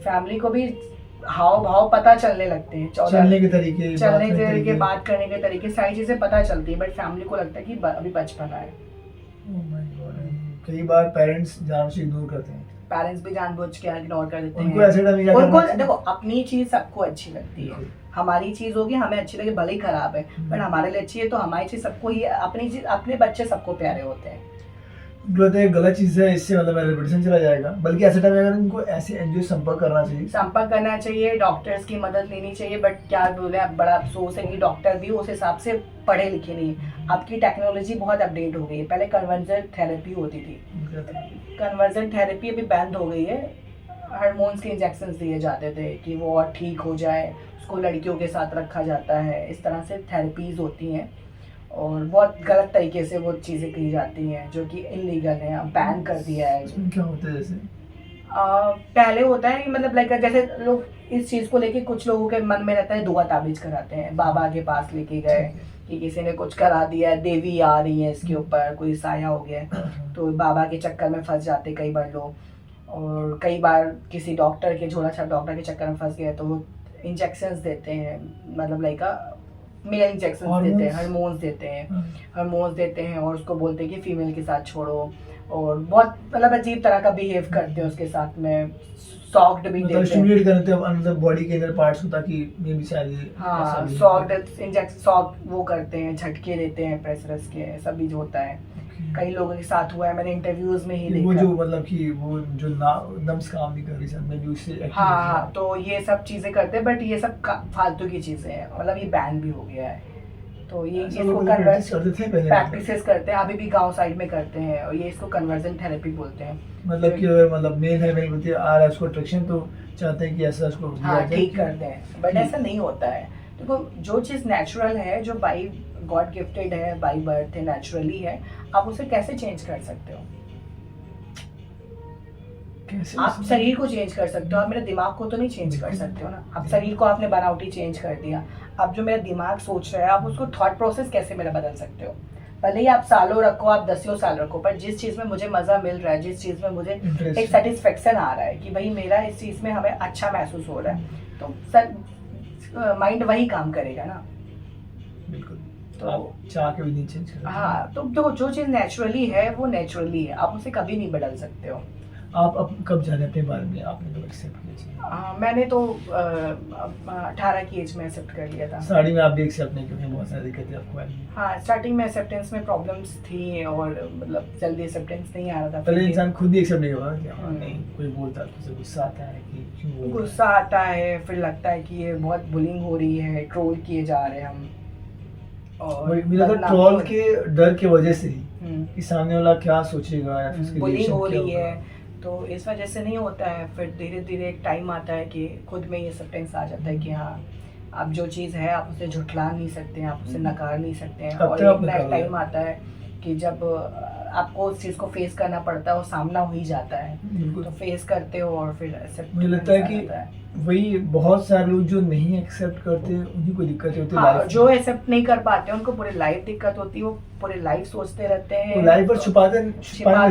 फैमिली को भी हाव भाव पता चलने लगते हैं, चलने के तरीके, बात करने के तरीके, सारी चीज़ें पता चलती है। बट फैमिली को लगता है कि अभी बचपना है। कई बार पेरेंट्स जानबूझ इग्नोर करते हैं, पेरेंट्स भी जानबूझ के इग्नोर कर देते हैं। उनको देखो अपनी चीज सबको अच्छी लगती है, हमारी चीज होगी हमें अच्छी लगे, भले ही खराब है, बट हमारे लिए अच्छी है, तो हमारी चीज सबको ही, अपनी चीज, अपने बच्चे सबको प्यारे होते हैं। गलत चीज़ है, इससे मतलब मेरा रेपुटेशन चला जाएगा। बल्कि ऐसे टाइम अगर इनको ऐसे एनजीओ संपर्क करना चाहिए, डॉक्टर्स की मदद लेनी चाहिए। बट क्या बोले, अब बड़ा अफसोस है कि डॉक्टर भी उस हिसाब से पढ़े लिखे नहीं। आपकी टेक्नोलॉजी बहुत अपडेट हो गई है। पहले कन्वर्जन थेरेपी होती थी, कन्वर्जन थेरेपी अभी बैंड हो गई है। हार्मोन्स के इंजेक्शन दिए जाते थे कि वो और ठीक हो जाए, उसको लड़कियों के साथ रखा जाता है। इस तरह से थेरेपीज होती हैं और बहुत गलत तरीके से वो चीज़ें की जाती हैं, जो कि इलीगल है, बैन कर दिया है। क्या होता है जैसे पहले होता है मतलब लाइक, जैसे लोग इस चीज़ को लेके, कुछ लोगों के मन में रहता है दुआ ताबीज कराते हैं, बाबा के पास लेके गए कि किसी ने कुछ करा दिया, देवी आ रही है इसके ऊपर, कोई साया हो गया, तो बाबा के चक्कर में फंस जाते कई बार लोग। और कई बार किसी डॉक्टर के, झोला छाप डॉक्टर के चक्कर में फंस गए, तो वो इंजेक्शंस देते हैं, मतलब लाइक मेल इंजेक्शंस देते हैं, हार्मोन्स देते हैं और उसको बोलते हैं कि फीमेल के साथ छोड़ो, और बहुत मतलब अजीब तरह का बिहेव करते हैं उसके साथ में, सॉक्ड भी मतलब देते स्टिमुलेट करते हैं अंदर बॉडी के अंदर पार्ट्स को, ताकि मे भी शायद ये हाँ ऐसा भी सॉक्ड इंजेक्शन, सॉक्ड वो करते हैं, झटके देते हैं प्रेशरस के, ऐसा भी जो होता है कई लोगों के साथ हुआ है, मैंने इंटरव्यूज में ही कि वो जो देखा। मतलब कि वो जो नम्स काम नहीं कर रही सर में भी उससे हाँ, तो ये सब चीजें करते हैं, बट ये सब फालतू की चीजें हैं, मतलब ये बैन भी हो गया है। तो ये इसको प्रैक्टिसेस करते हैं, अभी भी गांव साइड में करते हैं, और ये इसको कन्वर्जन थेरेपी बोलते हैं। मतलब कि अगर मतलब मेल है मेल होती है आ रहा है उसको अट्रैक्शन, तो चाहते हैं कि ऐसा उसको हाँ ठीक करते हैं, बट ऐसा नहीं होता है। देखो जो चीज़ नेचुरल है, जो बाई गॉड गिफ्टेड है, बाई बर्थ है, नेचुरली है, आप उसे कैसे चेंज कर सकते हो? आप शरीर को चेंज कर सकते हो, आप मेरे दिमाग को तो नहीं चेंज कर सकते हो ना। आप शरीर को आपने बनावटी चेंज कर दिया, अब जो मेरा दिमाग सोच रहा है, आप उसको थॉट प्रोसेस कैसे मेरा बदल सकते हो? भले ही आप सालों रखो, आप 10 साल रखो, पर जिस चीज़ में मुझे मज़ा मिल रहा है, जिस चीज़ में मुझे एक सेटिस्फेक्शन आ रहा है कि भाई मेरा इस चीज़ में हमें अच्छा महसूस हो रहा है, तो सर माइंड वही काम करेगा ना। बिल्कुल, तो आप चाह के भी नहीं चेंज कर। हाँ, तो जो चीज़ नेचुरली है वो नेचुरली है, आप उसे कभी नहीं बदल सकते हो। आप अब कब जाने अपने बारे में आपने कब एक्सेप्ट किया? मैंने तो 18 की एज में एक्सेप्ट कर लिया था। स्टार्टिंग में आप भी एक्सेप्ट नहीं, क्योंकि बहुत सारी दिक्कतें आपको आई। हाँ, स्टार्टिंग में एक्सेप्टेंस में प्रॉब्लम्स थी, और मतलब जल्दी एक्सेप्टेंस नहीं आ रहा था। पहले इंसान खुद ही एक्सेप्ट नहीं होगा कि हाँ नहीं, कोई बोलता है तो उसे गुस्सा आता है कि क्यों बोल रहा है। गुस्सा आता है, फिर लगता है कि ये बहुत बुलिंग हो रही है, ट्रोल किए जा रहे हैं हम, और मेरा तो ट्रोल के डर की वजह से ही कि सामने वाला क्या सोचेगा या फिर उसकी बुलिंग रिएक्शन हो क्या रही है, होगा। तो इस वजह से नहीं होता है। फिर धीरे धीरे एक टाइम आता है कि खुद में ये एक्सेप्टेंस आ जाता है कि हाँ, आप जो चीज़ है आप उसे झुठला नहीं सकते हैं, आप उसे नकार नहीं सकते हैं। और एक टाइम आता है कि जब आपको उस चीज़ को फेस करना पड़ता है, और सामना हो ही जाता है, तो फेस करते हो और फिर एक्सेप्ट। मुझे लगता है कि वही बहुत सारे लोग जो नहीं एक्सेप्ट करते उन्हीं को दिक्कत होती है। हाँ, जो एक्सेप्ट नहीं कर पाते उनको पूरी लाइफ दिक्कत होती है, वो पूरी लाइफ सोचते रहते हैं, लाइफ पर छुपाते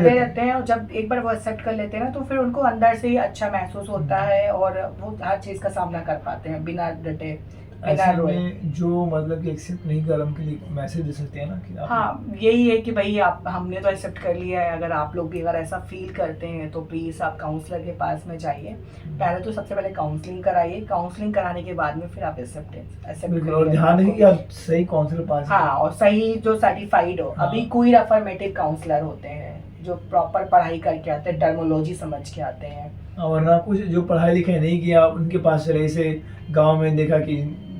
रहते हैं, और जब एक बार वो एक्सेप्ट कर लेते हैं ना, तो फिर उनको अंदर से ही अच्छा महसूस होता है, और वो हर चीज़ का सामना कर पाते हैं बिना डटे, बिना रोए। जो मतलब कि एक्सेप्ट नहीं कर, उनके लिए मैसेज दे सकते हैं ना कि आप। हाँ, यही है कि भाई आप, हमने तो एक्सेप्ट कर लिया है, अगर आप लोग भी अगर ऐसा फील करते हैं तो प्लीज़ आप काउंसलर के पास में जाइए। पहले तो सबसे पहले काउंसलिंग कराइए, काउंसलिंग कराने के बाद में फिर आप एक्सेप्ट और ध्यान रखिए कि आप सही काउंसलर पास। हाँ, और सही जो सर्टिफाइड हो। हाँ। अभी कोई अफर्मेटिव काउंसलर होते हैं जो प्रॉपर पढ़ाई करके आते हैं, टर्मोलॉजी समझ के आते हैं, वरना कुछ जो पढ़ाई लिखाई नहीं किया उनके पास चले, जैसे गाँव में देखा कि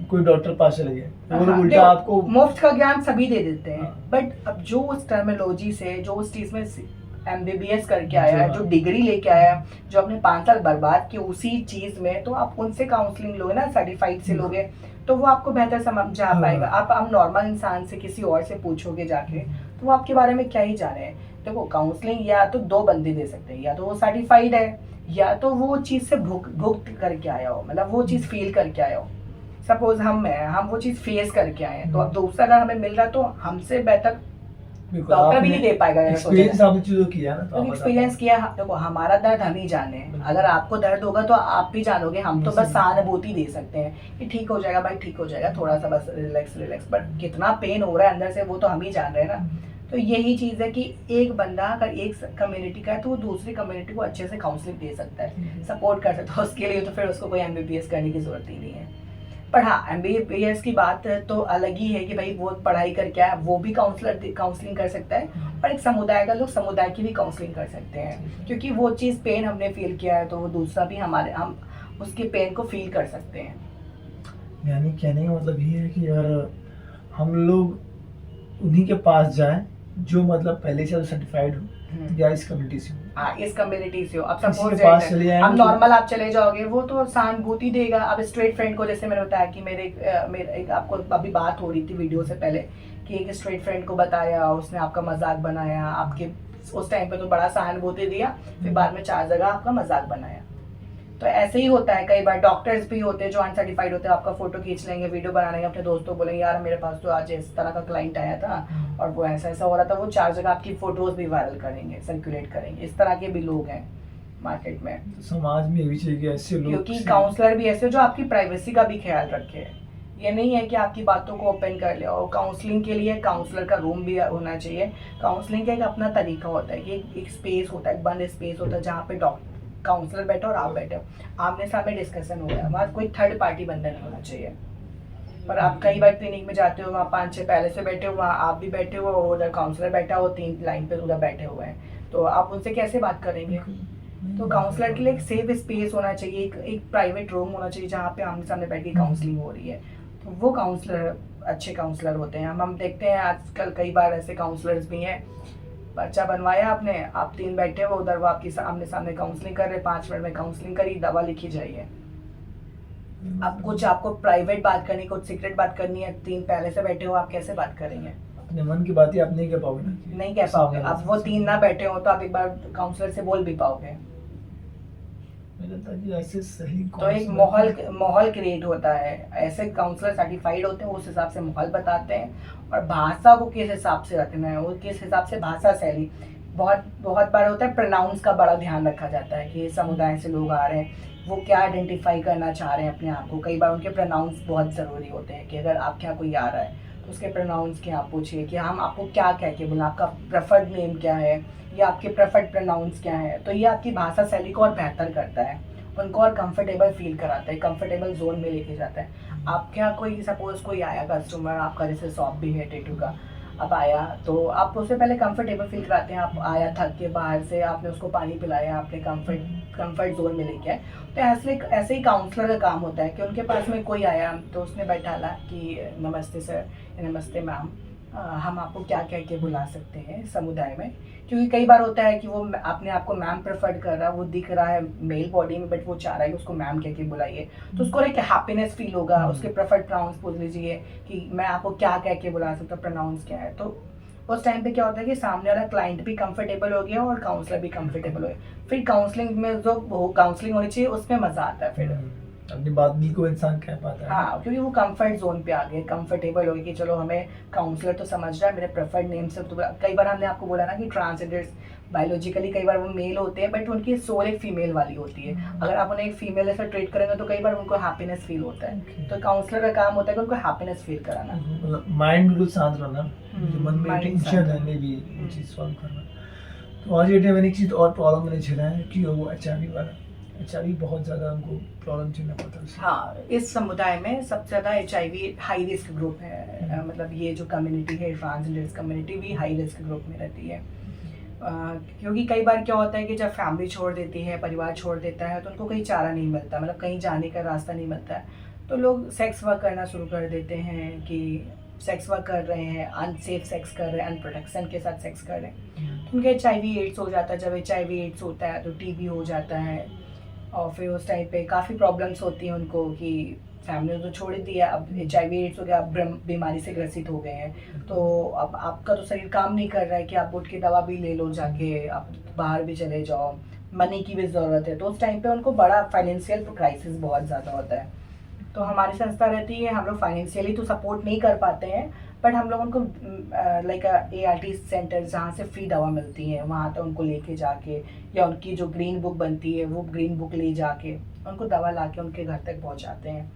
कोई डॉक्टर पास चले गए, वो लोग उल्टा आपको मुफ्त का ज्ञान सभी दे देते हैं। हाँ। बट अब जो उस टर्मिनोलॉजी से, जो उस चीज में MBBS करके आया है, जो डिग्री लेके आया है, जो अपने 5 साल बर्बाद किए उसी चीज में, तो आप उनसे काउंसलिंग लोगे ना, सर्टिफाइड से लोगे, तो वो आपको बेहतर समझ आ पाएगा। आप नॉर्मल इंसान से, किसी और से पूछोगे जाके, तो वो आपके बारे में क्या ही जाने। देखो, काउंसलिंग या तो 2 बंदे दे सकते हैं, या तो वो सर्टिफाइड है, या तो वो चीज से भुगत करके आया हो, मतलब वो चीज फील करके आया हो। सपोज हम वो चीज फेस करके आए हैं, तो अब दूसरा अगर हमें मिल रहा, तो हमसे बेहतर डॉक्टर भी नहीं दे पाएगा। एक्सपीरियंस आपने चीजों किया ना, तो एक्सपीरियंस किया। देखो, हमारा दर्द हम ही जाने हैं, अगर आपको दर्द होगा तो आप भी जानोगे, हम तो बस सहानुभूति दे सकते हैं कि ठीक हो जाएगा भाई, ठीक हो जाएगा, थोड़ा सा बस रिलैक्स। बट कितना पेन हो रहा है अंदर से, वो तो हम ही जान रहे हैं ना। तो यही चीज़ है कि एक बंदा अगर एक कम्युनिटी का है, तो वो दूसरी कम्युनिटी को अच्छे से काउंसलिंग दे सकता है, सपोर्ट कर सकता है। उसके लिए तो फिर उसको कोई MBBS करने की जरूरत ही नहीं है। पर हाँ, MBBS की बात तो अलग ही है कि भाई वो पढ़ाई करके आया, वो भी काउंसलिंग कर सकता है, और एक समुदाय का लोग समुदाय की भी काउंसलिंग कर सकते हैं, क्योंकि वो चीज़ पेन हमने फील किया है, तो वो दूसरा भी हम उसके पेन को फील कर सकते हैं। यानी कहने का मतलब ये है कि यार हम लोग उन्हीं के पास जाएं जो मतलब पहले से सर्टिफाइड हो या इस कम्युनिटी से हो। हाँ, इस कम्युनिटी से हो। अब किसी सपोज के पास चले जाएं, अब नॉर्मल आप चले जाओगे, वो तो सहानुभूति देगा। अब स्ट्रेट फ्रेंड को, जैसे मैंने बताया कि मेरे एक आपको अभी बात हो रही थी वीडियो से पहले, कि एक स्ट्रेट फ्रेंड को बताया, उसने आपका मजाक बनाया, आपके उस टाइम पे तो बड़ा सहानुभूति दिया, फिर बाद में 4 जगह आपका मजाक बनाया। तो ऐसे ही होता है। कई बार डॉक्टर्स भी होते हैं जो अनसर्टिफाइड होते हैं, आपका फोटो खींच लेंगे, वीडियो बना लेंगे, अपने दोस्तों बोलेंगे यार मेरे पास तो आज इस तरह का क्लाइंट आया था और वो ऐसा ऐसा हो रहा था, वो 4 जगह आपकी फोटोज भी वायरल करेंगे, सर्कुलेट करेंगे। इस तरह के भी लोग हैं, मार्केट में, तो समाज में ये भी चाहिए कि ऐसे लोग क्योंकि काउंसलर भी ऐसे हो जो आपकी प्राइवेसी का भी ख्याल रखे। ये नहीं है कि आपकी बातों को ओपन कर ले। और काउंसलिंग के लिए काउंसलर का रूम भी होना चाहिए। काउंसलिंग का एक अपना तरीका होता है कि एक स्पेस होता है, एक बंद स्पेस होता है जहाँ पे काउंसलर बैठे और आप बैठे हो, आमने सामने डिस्कशन हो रहा है, वहाँ कोई थर्ड पार्टी बंदा नहीं होना चाहिए। पर आप कई बार क्लिनिक में जाते हो, वहाँ 5-6 पहले से बैठे हो, वहाँ आप भी बैठे हो और उधर काउंसलर बैठा हो, 3 लाइन पे उधर बैठे हुए हैं, तो आप उनसे कैसे बात करेंगे? तो काउंसलर के लिए एक सेफ स्पेस होना चाहिए, एक प्राइवेट रूम होना चाहिए जहाँ पे आमने सामने बैठ के काउंसलिंग हो रही है। तो वो काउंसलर अच्छे काउंसलर होते हैं। हम देखते हैं आजकल कई बार ऐसे काउंसलर्स भी हैं, पर्चा बनवाया आपने, आप 3 बैठे हो उधर, वो आपकी आमने सामने काउंसलिंग कर रहे, 5 मिनट में काउंसलिंग करी, दवा लिखी जाइए। अब कुछ आपको प्राइवेट बात करनी, कुछ सीक्रेट बात करनी है, 3 पहले से बैठे हो, आप कैसे बात करेंगे? अपने मन की बात ही आप नहीं कह पाओगे ना, नहीं कह पाओगे। अब वो 3 ना बैठे हो तो आप एक बार काउंसलर से बोल भी पाओगे। मुझे लगता है कि ऐसे सही तो एक माहौल क्रिएट होता है। ऐसे काउंसलर सर्टिफाइड होते हैं, उस हिसाब से माहौल बताते हैं और भाषा को किस हिसाब से रखना है, वो किस हिसाब से भाषा शैली। बहुत बार होता है प्रोनाउंस का बड़ा ध्यान रखा जाता है कि समुदाय से लोग आ रहे हैं, वो क्या आइडेंटिफाई करना चाह रहे हैं अपने आप को। कई बार उनके प्रोनाउंस बहुत ज़रूरी होते हैं कि अगर आप क्या कोई आ रहा है तो उसके प्रोनाउंस क्या आप पूछिए कि हम आपको क्या कह के बोला, आपका प्रेफर्ड नेम क्या है या आपके प्रेफर्ड प्रोनाउंस क्या है। तो ये आपकी भाषा शैली को और बेहतर करता है, उनको और कंफर्टेबल फील कराता है, कंफर्टेबल जोन में लेके जाता है। आप क्या कोई सपोज कोई आया कस्टमर आपका, जैसे शॉप भी है टैटू का, अब आया तो आप उससे पहले कंफर्टेबल फील कराते हैं। आप आया थक के बाहर से, आपने उसको पानी पिलाया, आपने कंफर्ट जोन में लेके आए। तो ऐसे ही काउंसलर का काम होता है कि उनके पास में कोई आया तो उसने बैठाला कि नमस्ते सर, नमस्ते मैम, हम आपको क्या कह के बुला सकते हैं समुदाय में। क्योंकि कई बार होता है कि वो अपने आप को मैम प्रेफर्ड कर रहा है, वो दिख रहा है मेल बॉडी में, बट वो चाह रहा है कि उसको मैम कह के बुलाइए, तो उसको एक हैप्पीनेस फील होगा। उसके प्रेफर्ड प्रोनाउंस पूछ लीजिए कि मैं आपको क्या कह के बुला सकता हूँ, प्रोनाउंस क्या है। तो उस टाइम पे क्या होता है कि सामने वाला क्लाइंट भी कंफर्टेबल हो गया और काउंसलर भी कंफर्टेबल हो गया। फिर काउंसलिंग में जो काउंसलिंग होनी चाहिए उसमें मजा आता है, फिर अपनी बात भी को इंसान कह पाता है। हाँ, क्योंकि वो कंफर्ट जोन पे आ गए, कंफर्टेबल हो गए कि चलो हमें काउंसलर तो समझ रहा है, मेरे प्रेफर्ड नेम से। तो कई बार हमने आपको बोला ना कि ट्रांसजेंडर्स बायोलॉजिकली कई बार वो मेल होते हैं, बट उनकी सोल एक फीमेल वाली होती है। अगर आप उन्हें एक फीमेल ऐसा ट्रीट करेंगे तो कई बार उनको हैप्पीनेस फील होता है। तो काउंसलर का काम होता है कि उनको हैप्पीनेस फील कराना, मतलब माइंड बिल्कुल शांत रहना, जो मन में mind टेंशन शांत है में भी वो चीज़ सॉल्व करना। तो आज के डे मैंने एक चीज़ और प्रॉब्लम मैंने झेला है कि वो HIV वाला, HIV बहुत ज़्यादा हमको प्रॉब्लम झेलना पड़ता है उससे। हाँ, इस समुदाय में सबसे ज़्यादा HIV हाई रिस्क ग्रुप है। मतलब ये जो कम्युनिटी है, ट्रांसजेंडर्स कम्युनिटी भी हाई रिस्क ग्रुप में रहती है। क्योंकि कई बार क्या होता है कि जब फैमिली छोड़ देती है, परिवार छोड़ देता है, तो उनको कहीं चारा नहीं मिलता, मतलब कहीं जाने का रास्ता नहीं मिलता है। तो लोग सेक्स वर्क करना शुरू कर देते हैं कि सेक्स वर्क कर रहे हैं, अनसेफ सेक्स कर रहे हैं, अनप्रोटेक्शन के साथ सेक्स कर रहे हैं। तो उनके HIV एड्स हो जाता है। जब HIV एड्स होता है तो TB हो जाता है और फिर उस टाइम पे काफ़ी प्रॉब्लम्स होती हैं उनको कि फैमिली तो छोड़ ही दिया, अब HIV एड्स हो गया, अब बीमारी से ग्रसित हो गए हैं। तो अब आपका तो शरीर काम नहीं कर रहा है कि आप उठ के दवा भी ले लो जाके, आप बाहर भी चले जाओ, मनी की भी ज़रूरत है। तो उस टाइम पे उनको बड़ा फाइनेंशियल क्राइसिस बहुत ज़्यादा होता है। तो हमारी संस्था रहती है, हम लोग फाइनेंशियली तो सपोर्ट नहीं कर पाते हैं, बट हम लोग उनको लाइक ART सेंटर जहाँ से फ्री दवा मिलती है वहाँ तक उनको लेके जाके, या उनकी जो ग्रीन बुक बनती है वो ग्रीन बुक ले जाके उनको दवा ला के उनके घर तक पहुँचाते हैं।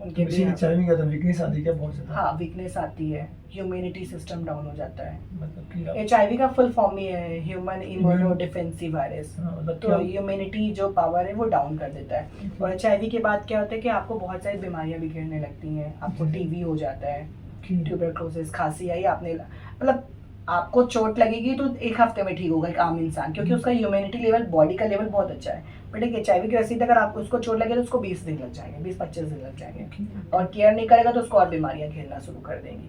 उनके भी HIV का तो वीकनेस आती है बहुत ज़्यादा। हाँ, वीकनेस आती है, ह्यूमैनिटी सिस्टम डाउन हो जाता है। मतलब कि HIV का फुल फॉर्म ही है ह्यूमन इम्यूनो डिफेंसिव वायरस। मतलब तो ह्यूमैनिटी जो पावर है वो डाउन कर देता है। और HIV के बाद क्या होता है कि आपको बहुत सारी बीमारियां भी घेरने लगती हैं। आपको TB हो जाता है, ट्यूबरक्लोसिस, खांसी आई, आपने मतलब आपको चोट लगेगी तो 1 हफ्ते में ठीक होगा एक आम इंसान, क्योंकि उसका ह्यूमैनिटी लेवल, बॉडी का लेवल बहुत अच्छा है। बट एक HIV की रसीद अगर आपको उसको चोट लगे तो उसको 20 दिन लग जाएंगे, 20-25 दिन लग जाएंगे, और केयर नहीं करेगा तो उसको और बीमारियां घेरना शुरू कर देंगी।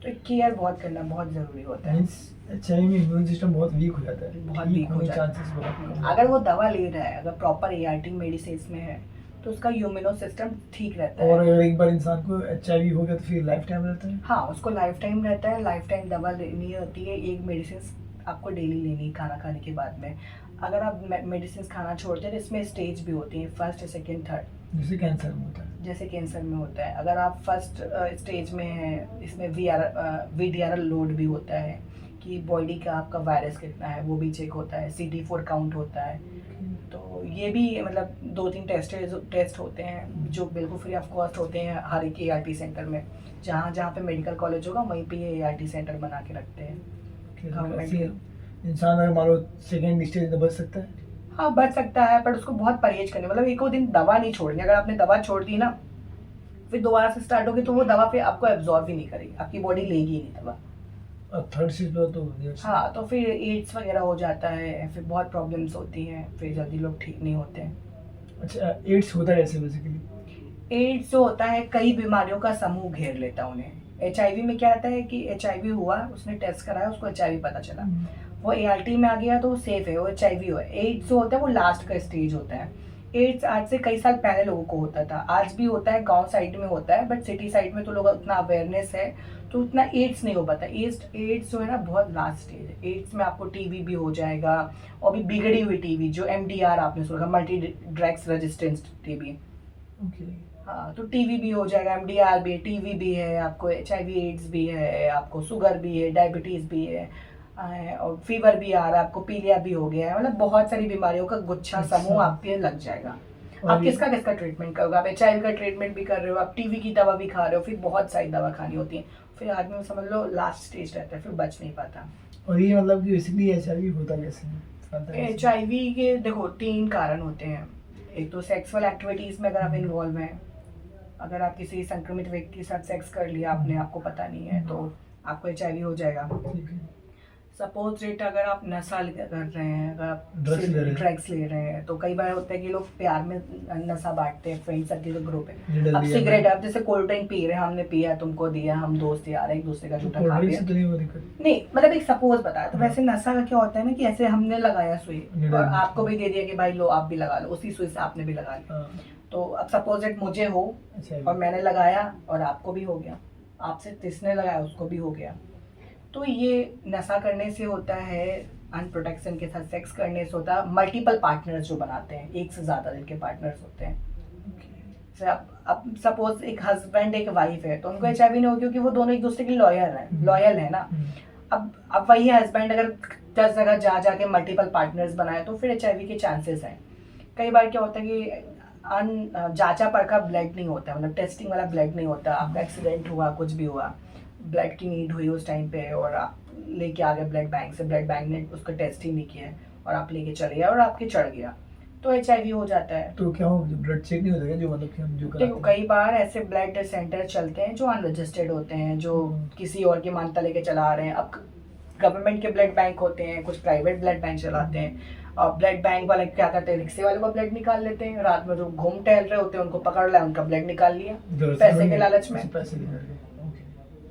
तो केयर बहुत करना बहुत ज़रूरी होता है। HIV में इम्यून सिस्टम बहुत वीक हो जाता है, बहुत वीक हो जाता है। अगर वो दवा ले रहा है, अगर प्रॉपर ART मेडिसिन में है तो उसका इम्यूनो सिस्टम ठीक रहता है। और अगर एक बार इंसान को HIV हो गया तो फिर लाइफ टाइम रहता है। हाँ, उसको लाइफ टाइम रहता है, लाइफ टाइम दवा लेनी होती है। एक मेडिसिन आपको डेली लेनी खाना खाने के बाद में। अगर आप मेडिसिन खाना छोड़ते हैं तो इसमें स्टेज भी होती हैं, 1st, 2nd, 3rd, जैसे कैंसर में होता है। जैसे कैंसर में होता है। अगर आप 1st स्टेज में हैं, इसमें VDRL लोड भी होता है कि बॉडी का आपका वायरस कितना है वो भी चेक होता है, CD4 काउंट होता है। तो ये भी मतलब 2-3 टेस्ट होते हैं जो बिल्कुल फ्री ऑफ कॉस्ट होते हैं हर एक ART सेंटर में। जहाँ जहाँ पे मेडिकल कॉलेज होगा वहीं पे ये ART सेंटर बना के रखते हैं गवर्नमेंट के। इंसान अगर मान लो सेकेंड स्टेज में बच सकता है? हाँ बच सकता है, पर उसको बहुत परहेज करनी, मतलब एक दिन दवा नहीं छोड़नी। अगर आपने दवा छोड़ दी ना, फिर दोबारा से स्टार्ट होगी तो वो दवा फिर आपको एब्जॉर्ब ही नहीं करेगी, आपकी बॉडी लेगी ही नहीं दवा। और थर्ड स्टेज पे तो हाँ तो फिर एड्स वगैरह हो जाता है, फिर बहुत प्रॉब्लम्स होती हैं, फिर जल्दी लोग ठीक नहीं होते हैं। अच्छा, एड्स होता है ऐसे बेसिकली? एड्स जो होता है कई बीमारियों का समूह घेर लेता है उन्हें। HIV में क्या रहता है कि HIV हुआ, उसने टेस्ट कराया, उसको HIV पता चला, वो ART में आ गया तो वो सेफ है, वो HIV हुआ। एड्स जो होता है वो लास्ट का स्टेज होता है। एड्स आज से कई साल पहले लोगों को होता था, आज भी होता है, गांव साइड में होता है, बट सिटी साइड में तो लोग उतना अवेयरनेस है तो उतना एड्स नहीं हो पाता। एड्स जो है ना बहुत लास्ट स्टेज है। एड्स में आपको TB भी हो जाएगा, और भी बिगड़ी हुई TB जो MDR आपने सुना, मल्टी ड्रग्स रेजिस्टेंस TB। हाँ तो TB भी हो जाएगा, MDR भी है, TB भी है, आपको HIV एड्स भी है, आपको शुगर भी है, डायबिटीज़ भी है, और फीवर भी आ रहा है, आपको पीलिया भी हो गया है, मतलब बहुत सारी बीमारियों का गुच्छा समूह आपके लग जाएगा। आप किसका किसका ट्रीटमेंट करोगे? आप HIV का ट्रीटमेंट भी कर रहे हो, आप TB की दवा भी खा रहे हो, फिर बहुत सारी दवा खानी होती है, फिर आदमी समझ लो लास्ट स्टेज रहता है, फिर बच नहीं पाता। और ये मतलब कि बेसिकली HIV होता कैसे है? HIV के देखो 3 कारण होते हैं। एक तो सेक्सुअल एक्टिविटीज़ में अगर आप इन्वॉल्व हैं, अगर आप किसी संक्रमित व्यक्ति के साथ सेक्स कर लिया आपने, आपको पता नहीं है, तो आपको HIV हो जाएगा। सपोज रेट अगर आप नशा कर रहे हैं, अगर आप ड्रग्स ले रहे हैं, तो कई बार होता है कि लोग प्यार में नशा बांटते हैं फ्रेंड सर्किल के ग्रुप में। अब सिगरेट, आप जैसे कोल्ड ड्रिंक पी रहे हैं, हमने पिया, तुमको दिया, हम दोस्त यार एक दूसरे का झूठा खा लिया, नहीं मतलब एक सपोज बताया। तो वैसे नशा का क्या होता है ना कि ऐसे हमने लगाया सुई और आपको भी दे दिया कि भाई लो आप भी लगा लो, उसी सुई से आपने भी लगा लिया। तो अब सपोज रेट मुझे हो और मैंने लगाया और आपको भी हो गया, आपसे जिसने लगाया उसको भी हो गया। तो ये नशा करने से होता है, अनप्रोटेक्शन के साथ सेक्स करने से होता है, मल्टीपल पार्टनर्स जो बनाते हैं, एक से ज़्यादा जिनके पार्टनर्स होते हैं। अब सपोज एक हस्बैंड एक वाइफ है तो उनको HIV नहीं हो, क्योंकि वो दोनों एक दूसरे के लॉयल है ना। अब वही हस्बैंड अगर 10 जगह जा के मल्टीपल पार्टनर्स बनाए तो फिर HIV के चांसेस हैं। कई बार क्या होता है कि जांचा परखा ब्लड नहीं होता, मतलब टेस्टिंग वाला ब्लड नहीं होता। आपका एक्सीडेंट हुआ, कुछ भी हुआ, ब्लड की नीड हुई उस टाइम पे, और आप लेके आ गए ब्लड बैंक से, ब्लड बैंक ने उसका टेस्ट ही नहीं किया और आप लेके चले गए और आपके चढ़ गया, तो HIV हो जाता है। तो क्या हो, ब्लड चेक नहीं होता क्या, जो मतलब कि हम जो देखो कई बार ऐसे ब्लड सेंटर चलते हैं जो अनरजिस्टर्ड होते हैं, जो किसी और की मान्यता लेके चला रहे हैं। अब गवर्नमेंट के ब्लड बैंक होते हैं, कुछ प्राइवेट ब्लड बैंक चलाते हैं, और ब्लड बैंक वाले क्या करते हैं, रिक्शे वालों का ब्लड निकाल लेते हैं, रात में जो घूम टहल रहे होते हैं उनको पकड़ लिया, उनका ब्लड निकाल लिया पैसे के लालच में।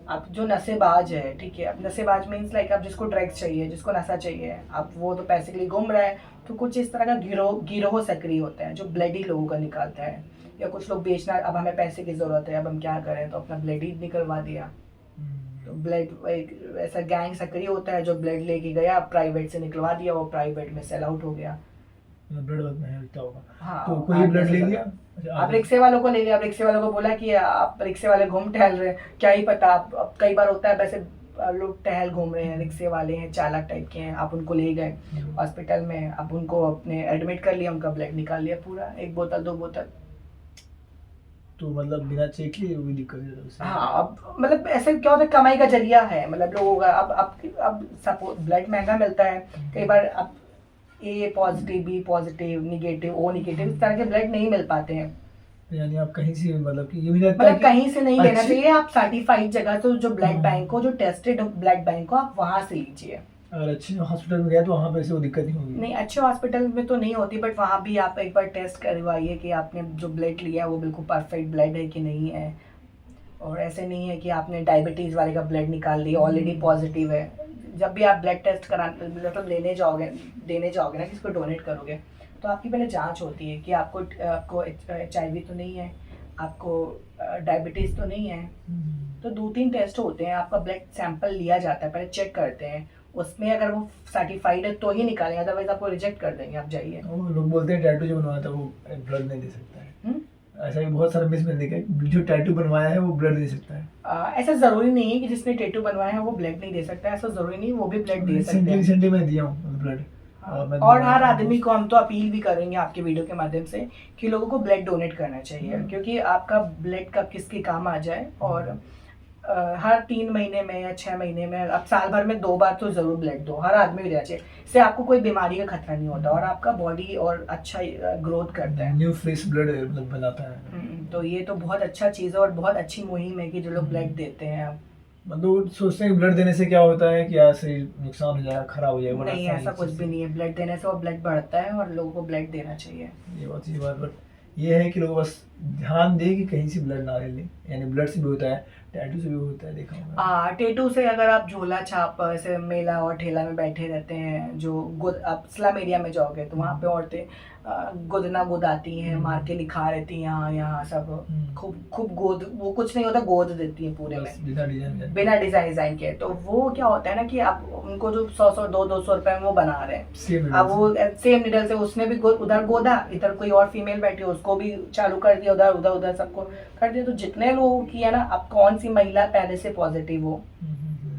अब जो नशेबाज है, ठीक है, अब नशेबाज मीन्स लाइक अब जिसको ड्रग्स चाहिए, जिसको नशा चाहिए, अब वो तो पैसे के लिए घूम रहा है, तो कुछ इस तरह का गिरोह सक्रिय होता है जो ब्लड ही लोगों का निकालता है। या कुछ लोग बेचना, अब हमें पैसे की ज़रूरत है, अब हम क्या करें, तो अपना ब्लड ही निकलवा दिया। तो ब्लड एक ऐसा गैंग सक्रिय होता है जो ब्लड लेके गया, प्राइवेट से निकलवा दिया, वो प्राइवेट में सेल आउट हो गया। ब्लड बहुत महंगा होगा। हाँ, तो कोई ब्लड ले लिया, आप रिक्शे वालों को ले लिया, आप रिक्शे वालों को बोला कि आप रिक्शे वाले घूम टहल रहे हैं, क्या ही पता। अब कई बार होता है वैसे लोग टहल घूम रहे हैं, रिक्शे वाले हैं, चालक टाइप के हैं, आप उनको ले गए हॉस्पिटल में, आप उनको अपने एडमिट कर लिया, उनका ब्लड निकाल लिया पूरा, 1 बोतल 2 बोतल। तो मतलब बिना चेक किए वो दिक्कत है। हाँ, अब मतलब ऐसे क्या होता है, कमाई का जरिया है मतलब लोगों का। अब सपोज ब्लड महंगा मिलता है, कई बार अब A positive, B positive, negative, O negative, इस तरह के ब्लड नहीं मिल पाते हैं। यानी आप कहीं से मतलब कि ये भी लगता मतलब कहीं से नहीं लेना चाहिए, आप सर्टिफाइड जगह तो जो ब्लड बैंक हो, जो टेस्टेड ब्लड बैंक हो, आप वहाँ से लीजिए। अगर अच्छे हॉस्पिटल में गया तो वहाँ पे ऐसे वो दिक्कत नहीं होगी? नहीं, अच्छे हॉस्पिटल में तो नहीं होती, बट वहाँ भी आप एक बार टेस्ट करवाइए कि आपने जो ब्लड लिया है वो बिल्कुल परफेक्ट ब्लड है कि नहीं है। और ऐसे नहीं है कि आपने डायबिटीज़ वाले का ब्लड निकाल लिया, ऑलरेडी पॉजिटिव है। जब भी आप ब्लड टेस्ट कराने मतलब देने जाओगे ना, किसको डोनेट करोगे, तो आपकी पहले जांच होती है कि आपको HIV तो नहीं है, आपको डायबिटीज़ तो नहीं है। तो 2-3 टेस्ट होते हैं, आपका ब्लड सैंपल लिया जाता है, पहले चेक करते हैं, उसमें अगर वो सर्टिफाइड है तो ही निकालेंगे, अदरवाइज आपको रिजेक्ट कर देंगे, आप जाइए। लोग बोलते हैं टैटू जो बनवाया था वो ब्लड नहीं दे सकता है। ऐसा भी बहुत सारा मिस मैंने देखा, जो टैटू बनवाया है वो ब्लड दे सकता है। ऐसा ज़रूरी नहीं है कि जिसने टैटू बनवाया है वो ब्लड नहीं दे सकता है, ऐसा ज़रूरी नहीं, वो भी ब्लड दे सकता है। रिसेंटली मैं दिया हूँ ब्लड, और हर आदमी को हम तो अपील भी करेंगे आपके वीडियो के माध्यम से कि लोगों को ब्लड डोनेट करना चाहिए, क्योंकि आपका ब्लड कब किसके काम आ जाए। और हर 3 महीने में या 6 महीने में, अब साल भर में 2 बार तो जरूर ब्लड दो, हर आदमी को देना चाहिए। इससे आपको कोई बीमारी का खतरा नहीं होता और आपका बॉडी और अच्छा ग्रोथ करता है, न्यू फ्रेश ब्लड मतलब बनाता है। तो ये तो बहुत अच्छा चीज़ है और बहुत अच्छी मुहिम है कि जो लोग ब्लड देते हैं। अब मतलब सोचते हैं कि ब्लड देने से क्या होता है, क्या शरीर नुकसान हो जाएगा, खराब हो जाएगा? नहीं, ऐसा कुछ भी नहीं है। ब्लड देने से वो ब्लड बढ़ता है और लोगों को ब्लड देना चाहिए। ये बहुत अच्छी बात, बट ये है कि लोग बस ध्यान दें कि कहीं से ब्लड ना ले लें। यानी ब्लड से भी होता है, टैटू से भी होता है, देखा होगा। टैटू से अगर आप झोला छाप ऐसे मेला और ठेला में बैठे रहते हैं, जो आप स्लम एरिया में जाओगे तो वहाँ पे औरतें गोदना गोदाती हैं, मार के लिखा रहती हैं यहाँ सब, खूब गोद, वो कुछ नहीं होता, गोद देती हैं पूरे में बिना डिजाइन के। तो वो क्या होता है ना कि आप उनको जो 100 200 रुपए में वो बना रहे हैं, अब वो सेम निडल से उसने भी उधर गोदा, इधर कोई और फीमेल बैठी उसको भी चालू कर दिया, उधर उधर उधर सबको कर दिया। तो जितने लोगों की है ना, अब कौन सी महिला पहले से पॉजिटिव हो,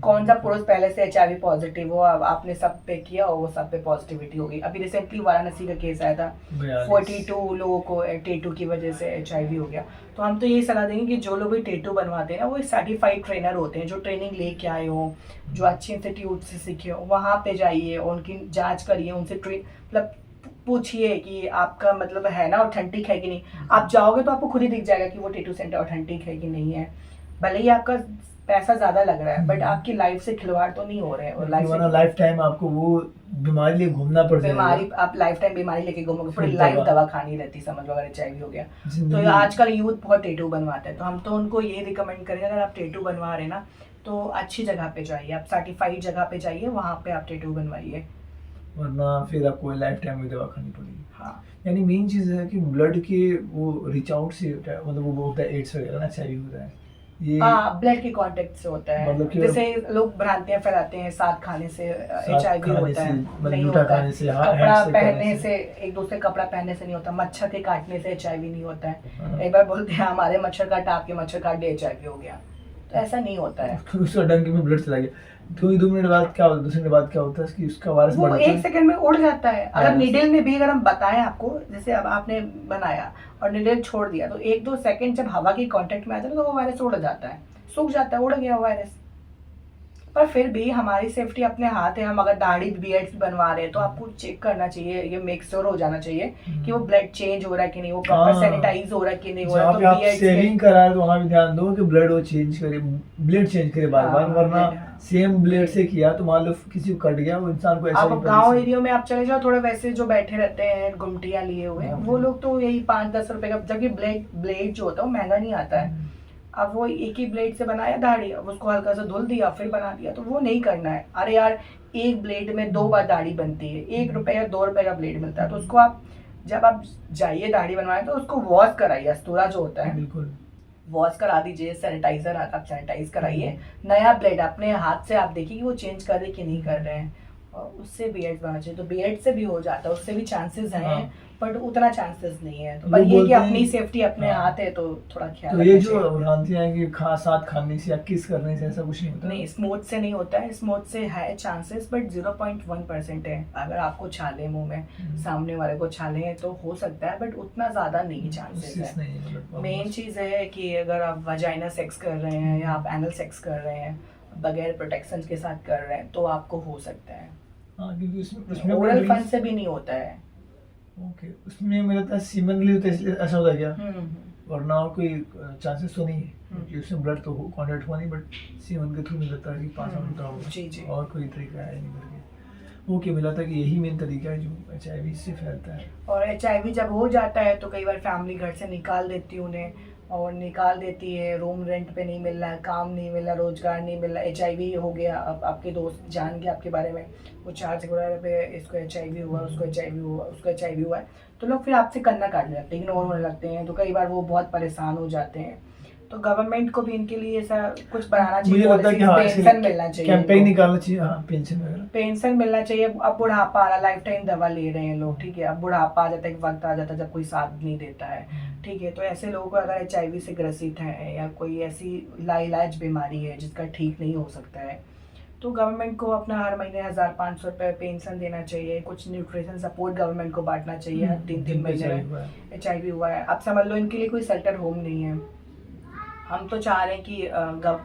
कौन सा पुरुष पहले से HIV पॉजिटिव हो, अब आपने सब पे किया और वो सब पे पॉजिटिविटी हो गई। अभी रिसेंटली वाराणसी का केस आया था, 42 लोगों को टैटू की वजह से HIV हो गया। तो हम तो यही सलाह देंगे कि जो लोग भी टैटू बनवाते हैं ना, वो सर्टिफाइड ट्रेनर होते हैं, जो ट्रेनिंग लेके आए हो, जो अच्छे इंस्टीट्यूट से सीखे हो, वहाँ पे जाइए और उनकी जाँच करिए, उनसे मतलब पूछिए कि आपका मतलब है ना ऑथेंटिक है कि नहीं। आप जाओगे तो आपको खुद ही दिख जाएगा कि वो टैटू सेंटर ऑथेंटिक है कि नहीं है। भले ही आपका पैसा ज्यादा लग रहा है, बट आपकी लाइफ से खिलवाड़ तो नहीं हो रहे हैं। और लाइफ टाइम आपको वो बीमारी लिए घूमना पड़ जाएगा। बीमारी, आप लाइफ टाइम बीमारी लेके घूमोगे, पूरी लाइफ दवा खानी रहती, समझ लो। अगर HIV हो गया तो आजकल यूथ बहुत टैटू बनवाते हैं, तो हम तो उनको ये रिकमेंड करेंगे, अगर आप टैटू बनवा रहे हैं ना तो अच्छी जगह पे जाइए, आप सर्टिफाइड जगह पे जाइए, वहाँ पे आप टैटू बनवाइए, वरना फिर आपको लाइफ टाइम में दवा खानी पड़ेगी। हाँ, यानी मेन चीज़ है कि ब्लड के वो रीच आउट से होता है, मतलब वो होता है एड्स वगैरह ना, HIV होता है ये ब्लड के कांटेक्ट से होता है। मतलब जैसे लोग भ्रांतियां फैलाते हैं, साथ खाने से HIV होता है, नहीं होता। कपड़ा पहनने से, एक दूसरे कपड़ा पहनने से नहीं होता, मच्छर के काटने से HIV नहीं होता है। एक बार बोलते हैं हमारे मच्छर काटा, आपके मच्छर काट दिया, HIV हो गया, तो ऐसा नहीं होता है। उसका डंक में ब्लड चला गया, तो 2 मिनट बाद क्या होता है, 2 मिनट बाद क्या होता है कि उसका वायरस वो 1 सेकंड में उड़ जाता है। अगर नीडल में भी अगर हम बताएं आपको, जैसे अब आपने बनाया और नीडल छोड़ दिया, तो 1-2 सेकंड जब हवा के कांटेक्ट में आता है तो वो वायरस उड़ जाता है, सूख जाता है, उड़ गया वायरस। पर फिर भी हमारी सेफ्टी अपने हाथ है। हम अगर दाढ़ी बियर्ड्स बनवा रहे हैं तो आपको चेक करना चाहिए, ये मेक श्योर हो जाना चाहिए कि वो ब्लड चेंज हो रहा है कि नहीं, वो प्रॉपर सैनिटाइज हो रहा है कि नहीं हो रहा है। तो आप शेविंग करा है तो वहाँ भी ध्यान दो कि ब्लड वो चेंज करे, ब्लेड चेंज करे बार बार, वरना सेम ब्लेड से किया तो मान लो किसी को कट गया, वो इंसान को ऐसा ही। अब गांव एरिया में आप चले जाओ, थोड़े वैसे जो बैठे रहते हैं गुमटियां लिए हुए, वो लोग तो यही 5-10 रुपए का, जबकि ब्लेड जो होता है वो महंगा नहीं आता है। अब वो एक ही ब्लेड से बनाया दाढ़ी, अब उसको हल्का सा धुल दिया फिर बना दिया, तो वो नहीं करना है। अरे यार, एक ब्लेड में 2 बार दाढ़ी बनती है, 1 रुपए या 2 रुपए का ब्लेड मिलता है, तो उसको आप जब आप जाइए दाढ़ी बनवाए तो उसको वॉश कराइए, अस्तूरा जो होता है बिल्कुल वॉश करा दीजिए, सैनिटाइजर आप सैनिटाइज कराइए, नया ब्लेड अपने हाथ से आप देखिए कि वो चेंज कर रहे कि नहीं कर रहे हैं, और उससे बीएड बनना चाहिए। तो बीएड से भी हो जाता है, उससे भी चांसेस हैं, बट उतना चांसेस नहीं है। तो पर ये कि अपनी सेफ्टी अपने हाथ है, तो थोड़ा ख्याल। तो ये जो भ्रांतियां हैं कि साथ खाने से या किस करने से, ऐसा कुछ नहीं होता। नहीं, स्मोथ से नहीं होता है, स्मोथ से है चांसेस, बट 0.1% है। अगर आपको छाले मुंह में, सामने वाले को छाले हैं तो हो सकता है, बट उतना ज्यादा नहीं चांसेस है। मेन चीज है कि अगर आप वजाइना सेक्स कर रहे हैं या आप एनल सेक्स कर रहे हैं बगैर प्रोटेक्शन के साथ कर रहे हैं, तो आपको हो सकता है। क्योंकि उसमें ओरल फन से भी नहीं होता है। ओके, उसमें मेरा था सीमन लिए तो इसलिए ऐसा होता क्या, वरना और कोई चांसेस तो नहीं है क्योंकि उसमें ब्लड तो कांटेक्ट हुआ नहीं, बट सीमन के थ्रू मिलता है कि पास आउट होगा। जी और कोई तरीका है नहीं करके। ओके, मिला था कि यही मेन तरीका है जो HIV से फैलता है। और HIV जब हो जाता है तो कई बार फैमिली घर से निकाल देती है उन्हें, और निकाल देती है, रूम रेंट पे नहीं मिल रहा है, काम नहीं मिल रहा, रोजगार नहीं मिल रहा, HIV हो गया। अब आपके दोस्त जान गए आपके बारे में, वो 4 से बोला पे इसको HIV हुआ, उसको HIV हुआ, उसको HIV हुआ है, तो लोग फिर आपसे कन्ना काटने लगते हैं, इग्नोर होने लगते हैं। तो कई बार वो बहुत परेशान हो जाते हैं। तो गवर्नमेंट को भी इनके लिए ऐसा कुछ बनाना चाहिए, मुझे लगता है कि हाँ, पेंशन मिलना चाहिए, कैंपेन निकालना चाहिए। हाँ, पेंशन वगैरह, पेंशन मिलना चाहिए। अब बुढ़ापा आ रहा, लाइफ टाइम दवा ले रहे हैं लोग, ठीक है, अब बुढ़ापा आ जाता है, एक वक्त आ जाता है जब कोई साथ नहीं देता है, ठीक है। तो ऐसे लोगों को अगर HIV से ग्रसित है या कोई ऐसी लाइलाज बीमारी है जिसका ठीक नहीं हो सकता है, तो गवर्नमेंट को अपना हर महीने 1,500 रुपये पेंशन देना चाहिए, कुछ न्यूट्रिशन सपोर्ट गवर्नमेंट को बांटना चाहिए हर 3-3 महीने में। HIV हुआ है, अब समझ लो इनके लिए कोई शेल्टर होम नहीं है। हम तो चाह रहे हैं कि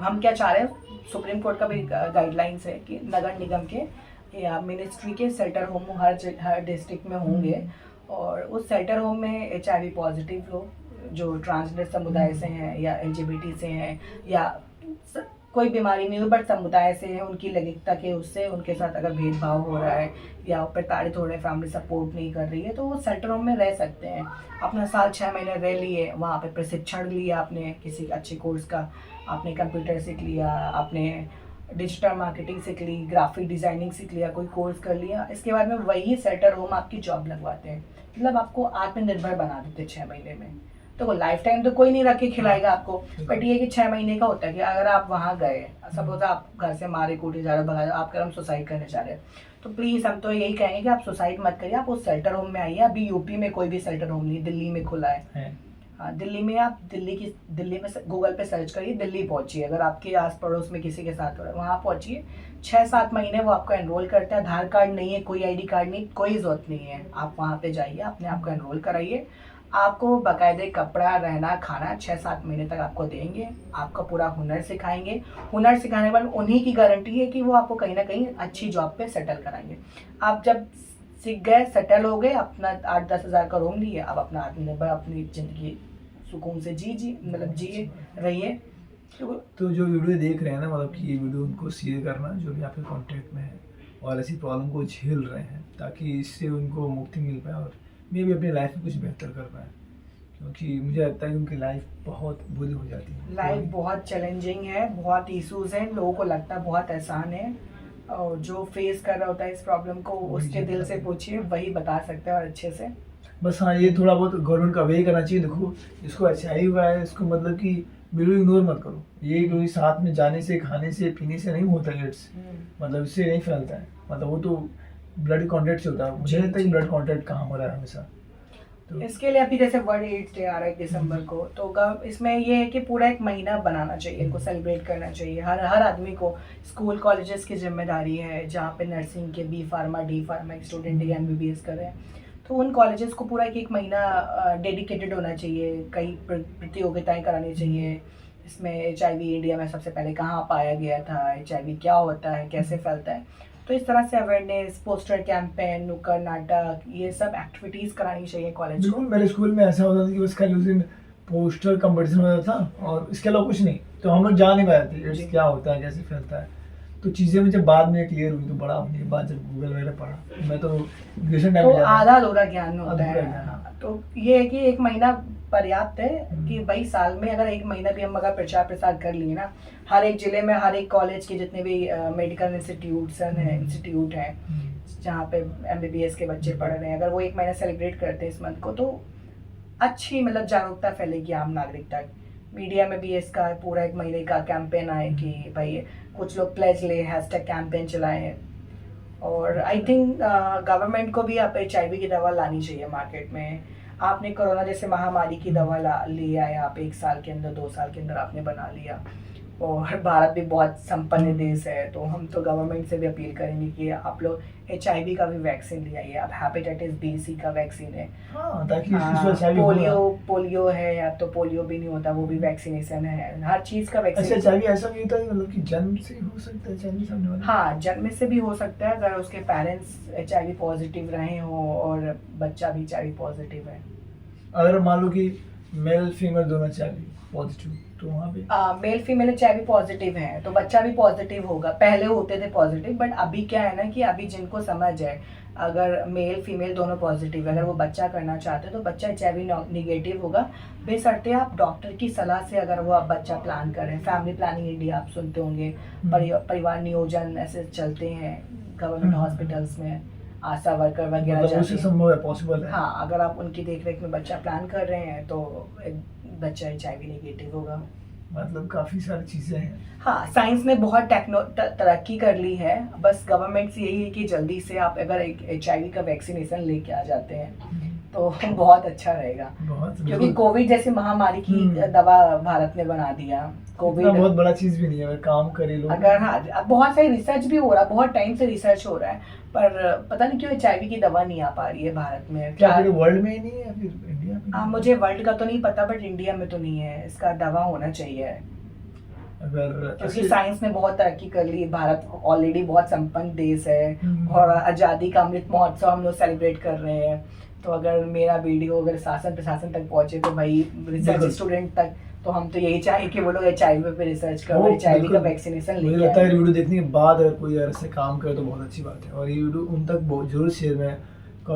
हम क्या चाह रहे हैं, सुप्रीम कोर्ट का भी गाइडलाइंस है कि नगर निगम के या मिनिस्ट्री के शेल्टर होम हर डिस्ट्रिक्ट में होंगे, और उस शेल्टर होम में HIV पॉजिटिव लोग जो ट्रांसजेंडर समुदाय से हैं या LGBT से हैं या कोई बीमारी नहीं हो बट समुदाय से है, उनकी लैंगिकता के उससे उनके साथ अगर भेदभाव हो रहा है या प्रताड़ित हो रहे हैं, फैमिली सपोर्ट नहीं कर रही है, तो वो शेल्टर होम में रह सकते हैं। अपना साल 6 महीने रह लिए, वहाँ पे प्रशिक्षण लिया आपने किसी अच्छे कोर्स का, आपने कंप्यूटर सीख लिया, आपने डिजिटल मार्केटिंग सीख ली, ग्राफिक डिज़ाइनिंग सीख लिया, कोई कोर्स कर लिया, इसके बाद में वही शेल्टर होम आपकी जॉब लगवाते हैं, मतलब आपको आत्मनिर्भर बना देते 6 महीने में। तो लाइफ टाइम तो कोई नहीं रख के खिलाएगा आपको, बट ये कि 6 महीने का होता है कि अगर आप वहाँ गए, सपोज आप घर से मारे कूटे जा रहे हो, भगा आप हम सुसाइड करने जा रहे हैं, तो प्लीज़ हम तो यही कहेंगे कि आप सुसाइड मत करिए, आप उस शेल्टर होम में आइए। अभी यूपी में कोई भी शेल्टर होम नहीं, दिल्ली में खुला है। हाँ, दिल्ली में आप दिल्ली में गूगल पे सर्च करिए, दिल्ली पहुँचिए, अगर आपके आस पड़ोस में किसी के साथ हो रहा है वहाँ पहुँचिए। 6-7 महीने वो आपको एनरोल करते हैं, आधार कार्ड नहीं है, कोई ID कार्ड नहीं, कोई ज़रूरत नहीं है, आप वहाँ पे जाइए, अपने आप को एनरोल कराइए, आपको बाकायदे कपड़ा, रहना, खाना 6-7 महीने तक आपको देंगे, आपका पूरा हुनर सिखाएंगे। हुनर सिखाने वाले उन्हीं की गारंटी है कि वो आपको कहीं ना कहीं अच्छी जॉब पे सेटल कराएंगे। आप जब सीख गए, सेटल हो गए, अपना 8-10 हज़ार का रूम लिए, अब अपना आत्मनिर्भर अपनी ज़िंदगी सुकून से जिए रहिए। तो जो वीडियो देख रहे हैं ना, मतलब कि ये वीडियो उनको शेयर करना जो भी आपके कॉन्टेक्ट में है और ऐसी प्रॉब्लम को झेल रहे हैं, ताकि इससे उनको मुक्ति मिल पाए और मैं भी अपनी लाइफ में कुछ बेहतर कर पाए, क्योंकि मुझे लगता है कि उनकी लाइफ बहुत बुरी हो जाती है। लाइफ बहुत चैलेंजिंग है, बहुत इश्यूज हैं, लोगों को लगता है बहुत आसान है, और जो फेस कर रहा होता है इस प्रॉब्लम को उसके दिल से पूछिए, वही बता सकते हैं और अच्छे से। बस हाँ, ये थोड़ा बहुत गवर्नमेंट का वे करना चाहिए। देखो, जिसको HIV हुआ है इसको मतलब कि बिल्कुल इग्नोर मत करो, ये कोई साथ में जाने से, खाने से, पीने से नहीं होता है, मतलब इससे नहीं फैलता है, मतलब वो तो ब्लड कॉन्टैक्ट से होता है। मुझे लगता है कि ब्लड कॉन्टैक्ट कहाँ हो रहा है हमेशा। तो इसके लिए अभी जैसे वर्ल्ड एड्स डे आ रहा है दिसंबर को, तो इसमें ये है कि पूरा एक महीना बनाना चाहिए, इनको सेलिब्रेट करना चाहिए। हर आदमी को, स्कूल कॉलेजेस की जिम्मेदारी है, जहाँ पे नर्सिंग के B pharma, D pharma student या MBBS कर रहे हैं, तो उन कॉलेजेस को पूरा एक महीना डेडिकेटेड होना चाहिए, कई प्रतियोगिताएं करानी चाहिए। इसमें HIV इंडिया में सबसे पहले कहाँ पाया गया था, HIV क्या होता है, कैसे फैलता है, तो इस तरह से अवेयरनेस, पोस्टर कैंपेन, नुक्कड़ नाटक, ये सब एक्टिविटीज़ करानी चाहिए कॉलेज को। बिल्कुल, मेरे स्कूल में ऐसा होता था कि बस खाली उस दिन पोस्टर कंपटीशन होता था और इसके अलावा कुछ नहीं, तो हम लोग जान नहीं पाए थे एड्स क्या होता है, कैसे फैलता है। तो चीज़ें मुझे बाद में क्लियर हुई, तो बड़ा होने के बाद जब गूगल वगैरह पढ़ा, मैं तो ग्रेजुएशन टाइम तो में आधा अधूरा ज्ञान होता अधूरा है। ज्ञान। हाँ, तो ये है कि 1 महीना पर्याप्त है कि भाई साल में अगर 1 महीना भी हम अगर प्रचार प्रसार कर लिए ना, हर एक जिले में, हर एक कॉलेज के जितने भी मेडिकल इंस्टीट्यूट हैं जहाँ पे MBBS के बच्चे पढ़ रहे हैं, अगर वो 1 महीना सेलिब्रेट करते हैं इस मंथ को, तो अच्छी मतलब जागरूकता फैलेगी आम नागरिक तक। मीडिया में भी इसका पूरा 1 महीने का कैंपेन आए कि भाई कुछ लोग प्लेज ले, हैशटैग कैंपेन चलाएं। और आई थिंक गवर्नमेंट को भी अब HIV की दवा लानी चाहिए मार्केट में। आपने कोरोना जैसे महामारी की दवा ले आए आप 1 साल के अंदर, 2 साल के अंदर आपने बना लिया, और भारत भी बहुत संपन्न देश है, तो हम तो गवर्नमेंट से भी अपील करेंगे कि आप लोग HIV का भी वैक्सीन ले आइए। अब हेपेटाइटिस B, C का वैक्सीन है, हाँ, ताकि HIV पोलियो है, या तो पोलियो भी नहीं होता, वो भी वैक्सीनेशन है, हर चीज़ का वैक्सीन। अच्छा, HIV ऐसा भी होता है मतलब कि जन्म से हो सकता है HIV सामने वाले? हाँ, जन्म से भी हो सकता है अगर उसके पेरेंट्स HIV पॉजिटिव रहे हों और बच्चा भी HIV पॉजिटिव है। अगर मान लो कि मेल फीमेल दोनों HIV पॉजिटिव, तो वहाँ पे मेल फीमेल HIV पॉजिटिव है तो बच्चा भी पॉजिटिव होगा। पहले होते थे पॉजिटिव, बट अभी क्या है ना कि अभी जिनको समझ है, अगर मेल फीमेल दोनों पॉजिटिव है, अगर वो बच्चा करना चाहते हैं तो बच्चा HIV निगेटिव होगा, बेशर्ते आप डॉक्टर की सलाह से अगर वो आप बच्चा प्लान करें। फैमिली प्लानिंग इंडिया आप सुनते होंगे, परिवार नियोजन ऐसे चलते हैं गवर्नमेंट हॉस्पिटल्स में, आशा वर्कर वगैरह मतलब उससे संभव है, पॉसिबल है। हाँ, अगर आप उनकी देखरेख में बच्चा प्लान कर रहे हैं तो बच्चा HIV निगेटिव होगा। मतलब काफ़ी सारी चीज़ें हैं। हाँ, साइंस ने बहुत तरक्की कर ली है, बस गवर्नमेंट से यही है कि जल्दी से आप अगर एक HIV का वैक्सीनेशन लेके आ जाते हैं तो बहुत अच्छा रहेगा, बहुत क्योंकि बिल्कुल। कोविड जैसी महामारी की दवा भारत ने बना दिया। इतना कोविड बहुत बड़ा चीज भी नहीं है, अगर काम करे लोग। अगर हाँ, अब बहुत सारी रिसर्च भी हो रहा है, बहुत टाइम से रिसर्च हो रहा है, पर पता नहीं क्यों HIV की दवा नहीं आ पा रही है भारत में। क्या पूरे वर्ल्ड में ही नहीं है या फिर इंडिया में? मुझे वर्ल्ड का तो नहीं पता, बट इंडिया में तो नहीं है, इसका दवा होना चाहिए। अगर क्योंकि साइंस ने बहुत तरक्की कर ली, भारत ऑलरेडी बहुत संपन्न देश है और आज़ादी का अमृत महोत्सव हम लोग सेलिब्रेट कर रहे हैं। तो अगर मेरा वीडियो अगर शासन प्रशासन तक पहुंचे तो भाई रिसर्च स्टूडेंट तक, तो हम तो यही चाहें कि वो लोग HIV पे रिसर्च करो, HIV का वैक्सीनेशन मुझे लेके लगता है आए। वीडियो देखने के बाद अगर कोई ऐसे काम करे तो बहुत अच्छी बात है, और ये वीडियो उन तक बहुत जरूर शेयर मैं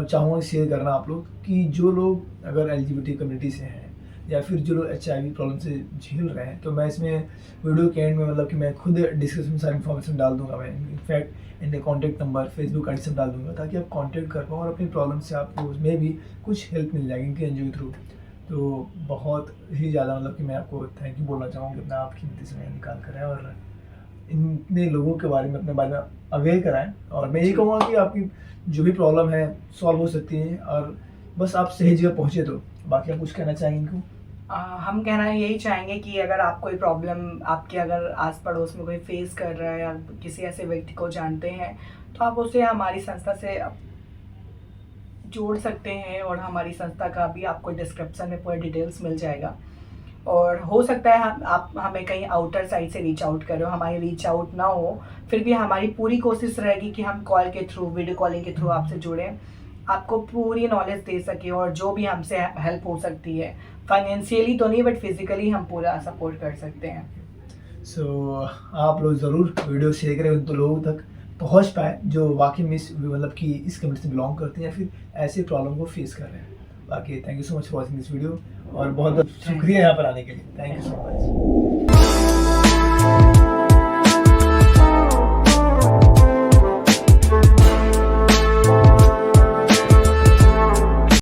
चाहूँगा शेयर करना आप लोग, कि जो लोग अगर LGBT कम्युनिटी से हैं या फिर जो लोग HIV प्रॉब्लम से झेल रहे हैं, तो मैं इसमें वीडियो के एंड में मतलब कि मैं खुद डिस्क्रिप्शन में सारी इन्फॉर्मेशन डाल दूंगा। मैं इनफैक्ट इनके कॉन्टैक्ट नंबर, फेसबुक आई सब डाल दूंगा, ताकि आप कॉन्टैक्ट कर पाओ और अपनी प्रॉब्लम से आपको उसमें भी कुछ हेल्प मिल जाएगी इनके NGO के थ्रू। तो बहुत ही ज़्यादा मतलब कि मैं आपको थैंक यू बोलना चाहूँगा कि अपना आप कीमती समय निकाल कर आए और इतने लोगों के बारे में, अपने बारे में अवेयर कराएं। और मैं यही कहूँगा कि आपकी जो भी प्रॉब्लम है सॉल्व हो सकती है, और बस आप सही जगह पहुँचे तो। बाकी आप कुछ कहना चाहेंगे इनको? हम कहना यही चाहेंगे कि अगर आप कोई प्रॉब्लम आपके अगर आस पड़ोस में कोई फेस कर रहा है या किसी ऐसे व्यक्ति को जानते हैं, तो आप उसे हमारी संस्था से जोड़ सकते हैं, और हमारी संस्था का भी आपको डिस्क्रिप्शन में पूरा डिटेल्स मिल जाएगा। और हो सकता है आप हमें कहीं आउटर साइड से रीच आउट करो, हमारी रीच आउट ना हो, फिर भी हमारी पूरी कोशिश रहेगी कि हम कॉल के थ्रू, वीडियो कॉलिंग के थ्रू आपसे जुड़ें, आपको पूरी नॉलेज दे सके, और जो भी हमसे हेल्प हो सकती है, फाइनेंशियली तो नहीं बट फिजिकली हम पूरा सपोर्ट कर सकते हैं। सो आप लोग ज़रूर वीडियो शेयर करें, उन तो लोगों तक पहुंच पाए जो वाकई में मतलब कि इस कम्युनिटी से बिलोंग करते हैं या फिर ऐसे प्रॉब्लम को फेस कर रहे हैं। बाकी thank you so much for watching this video, और बहुत बहुत शुक्रिया यहाँ पर आने के लिए। Thank you so much.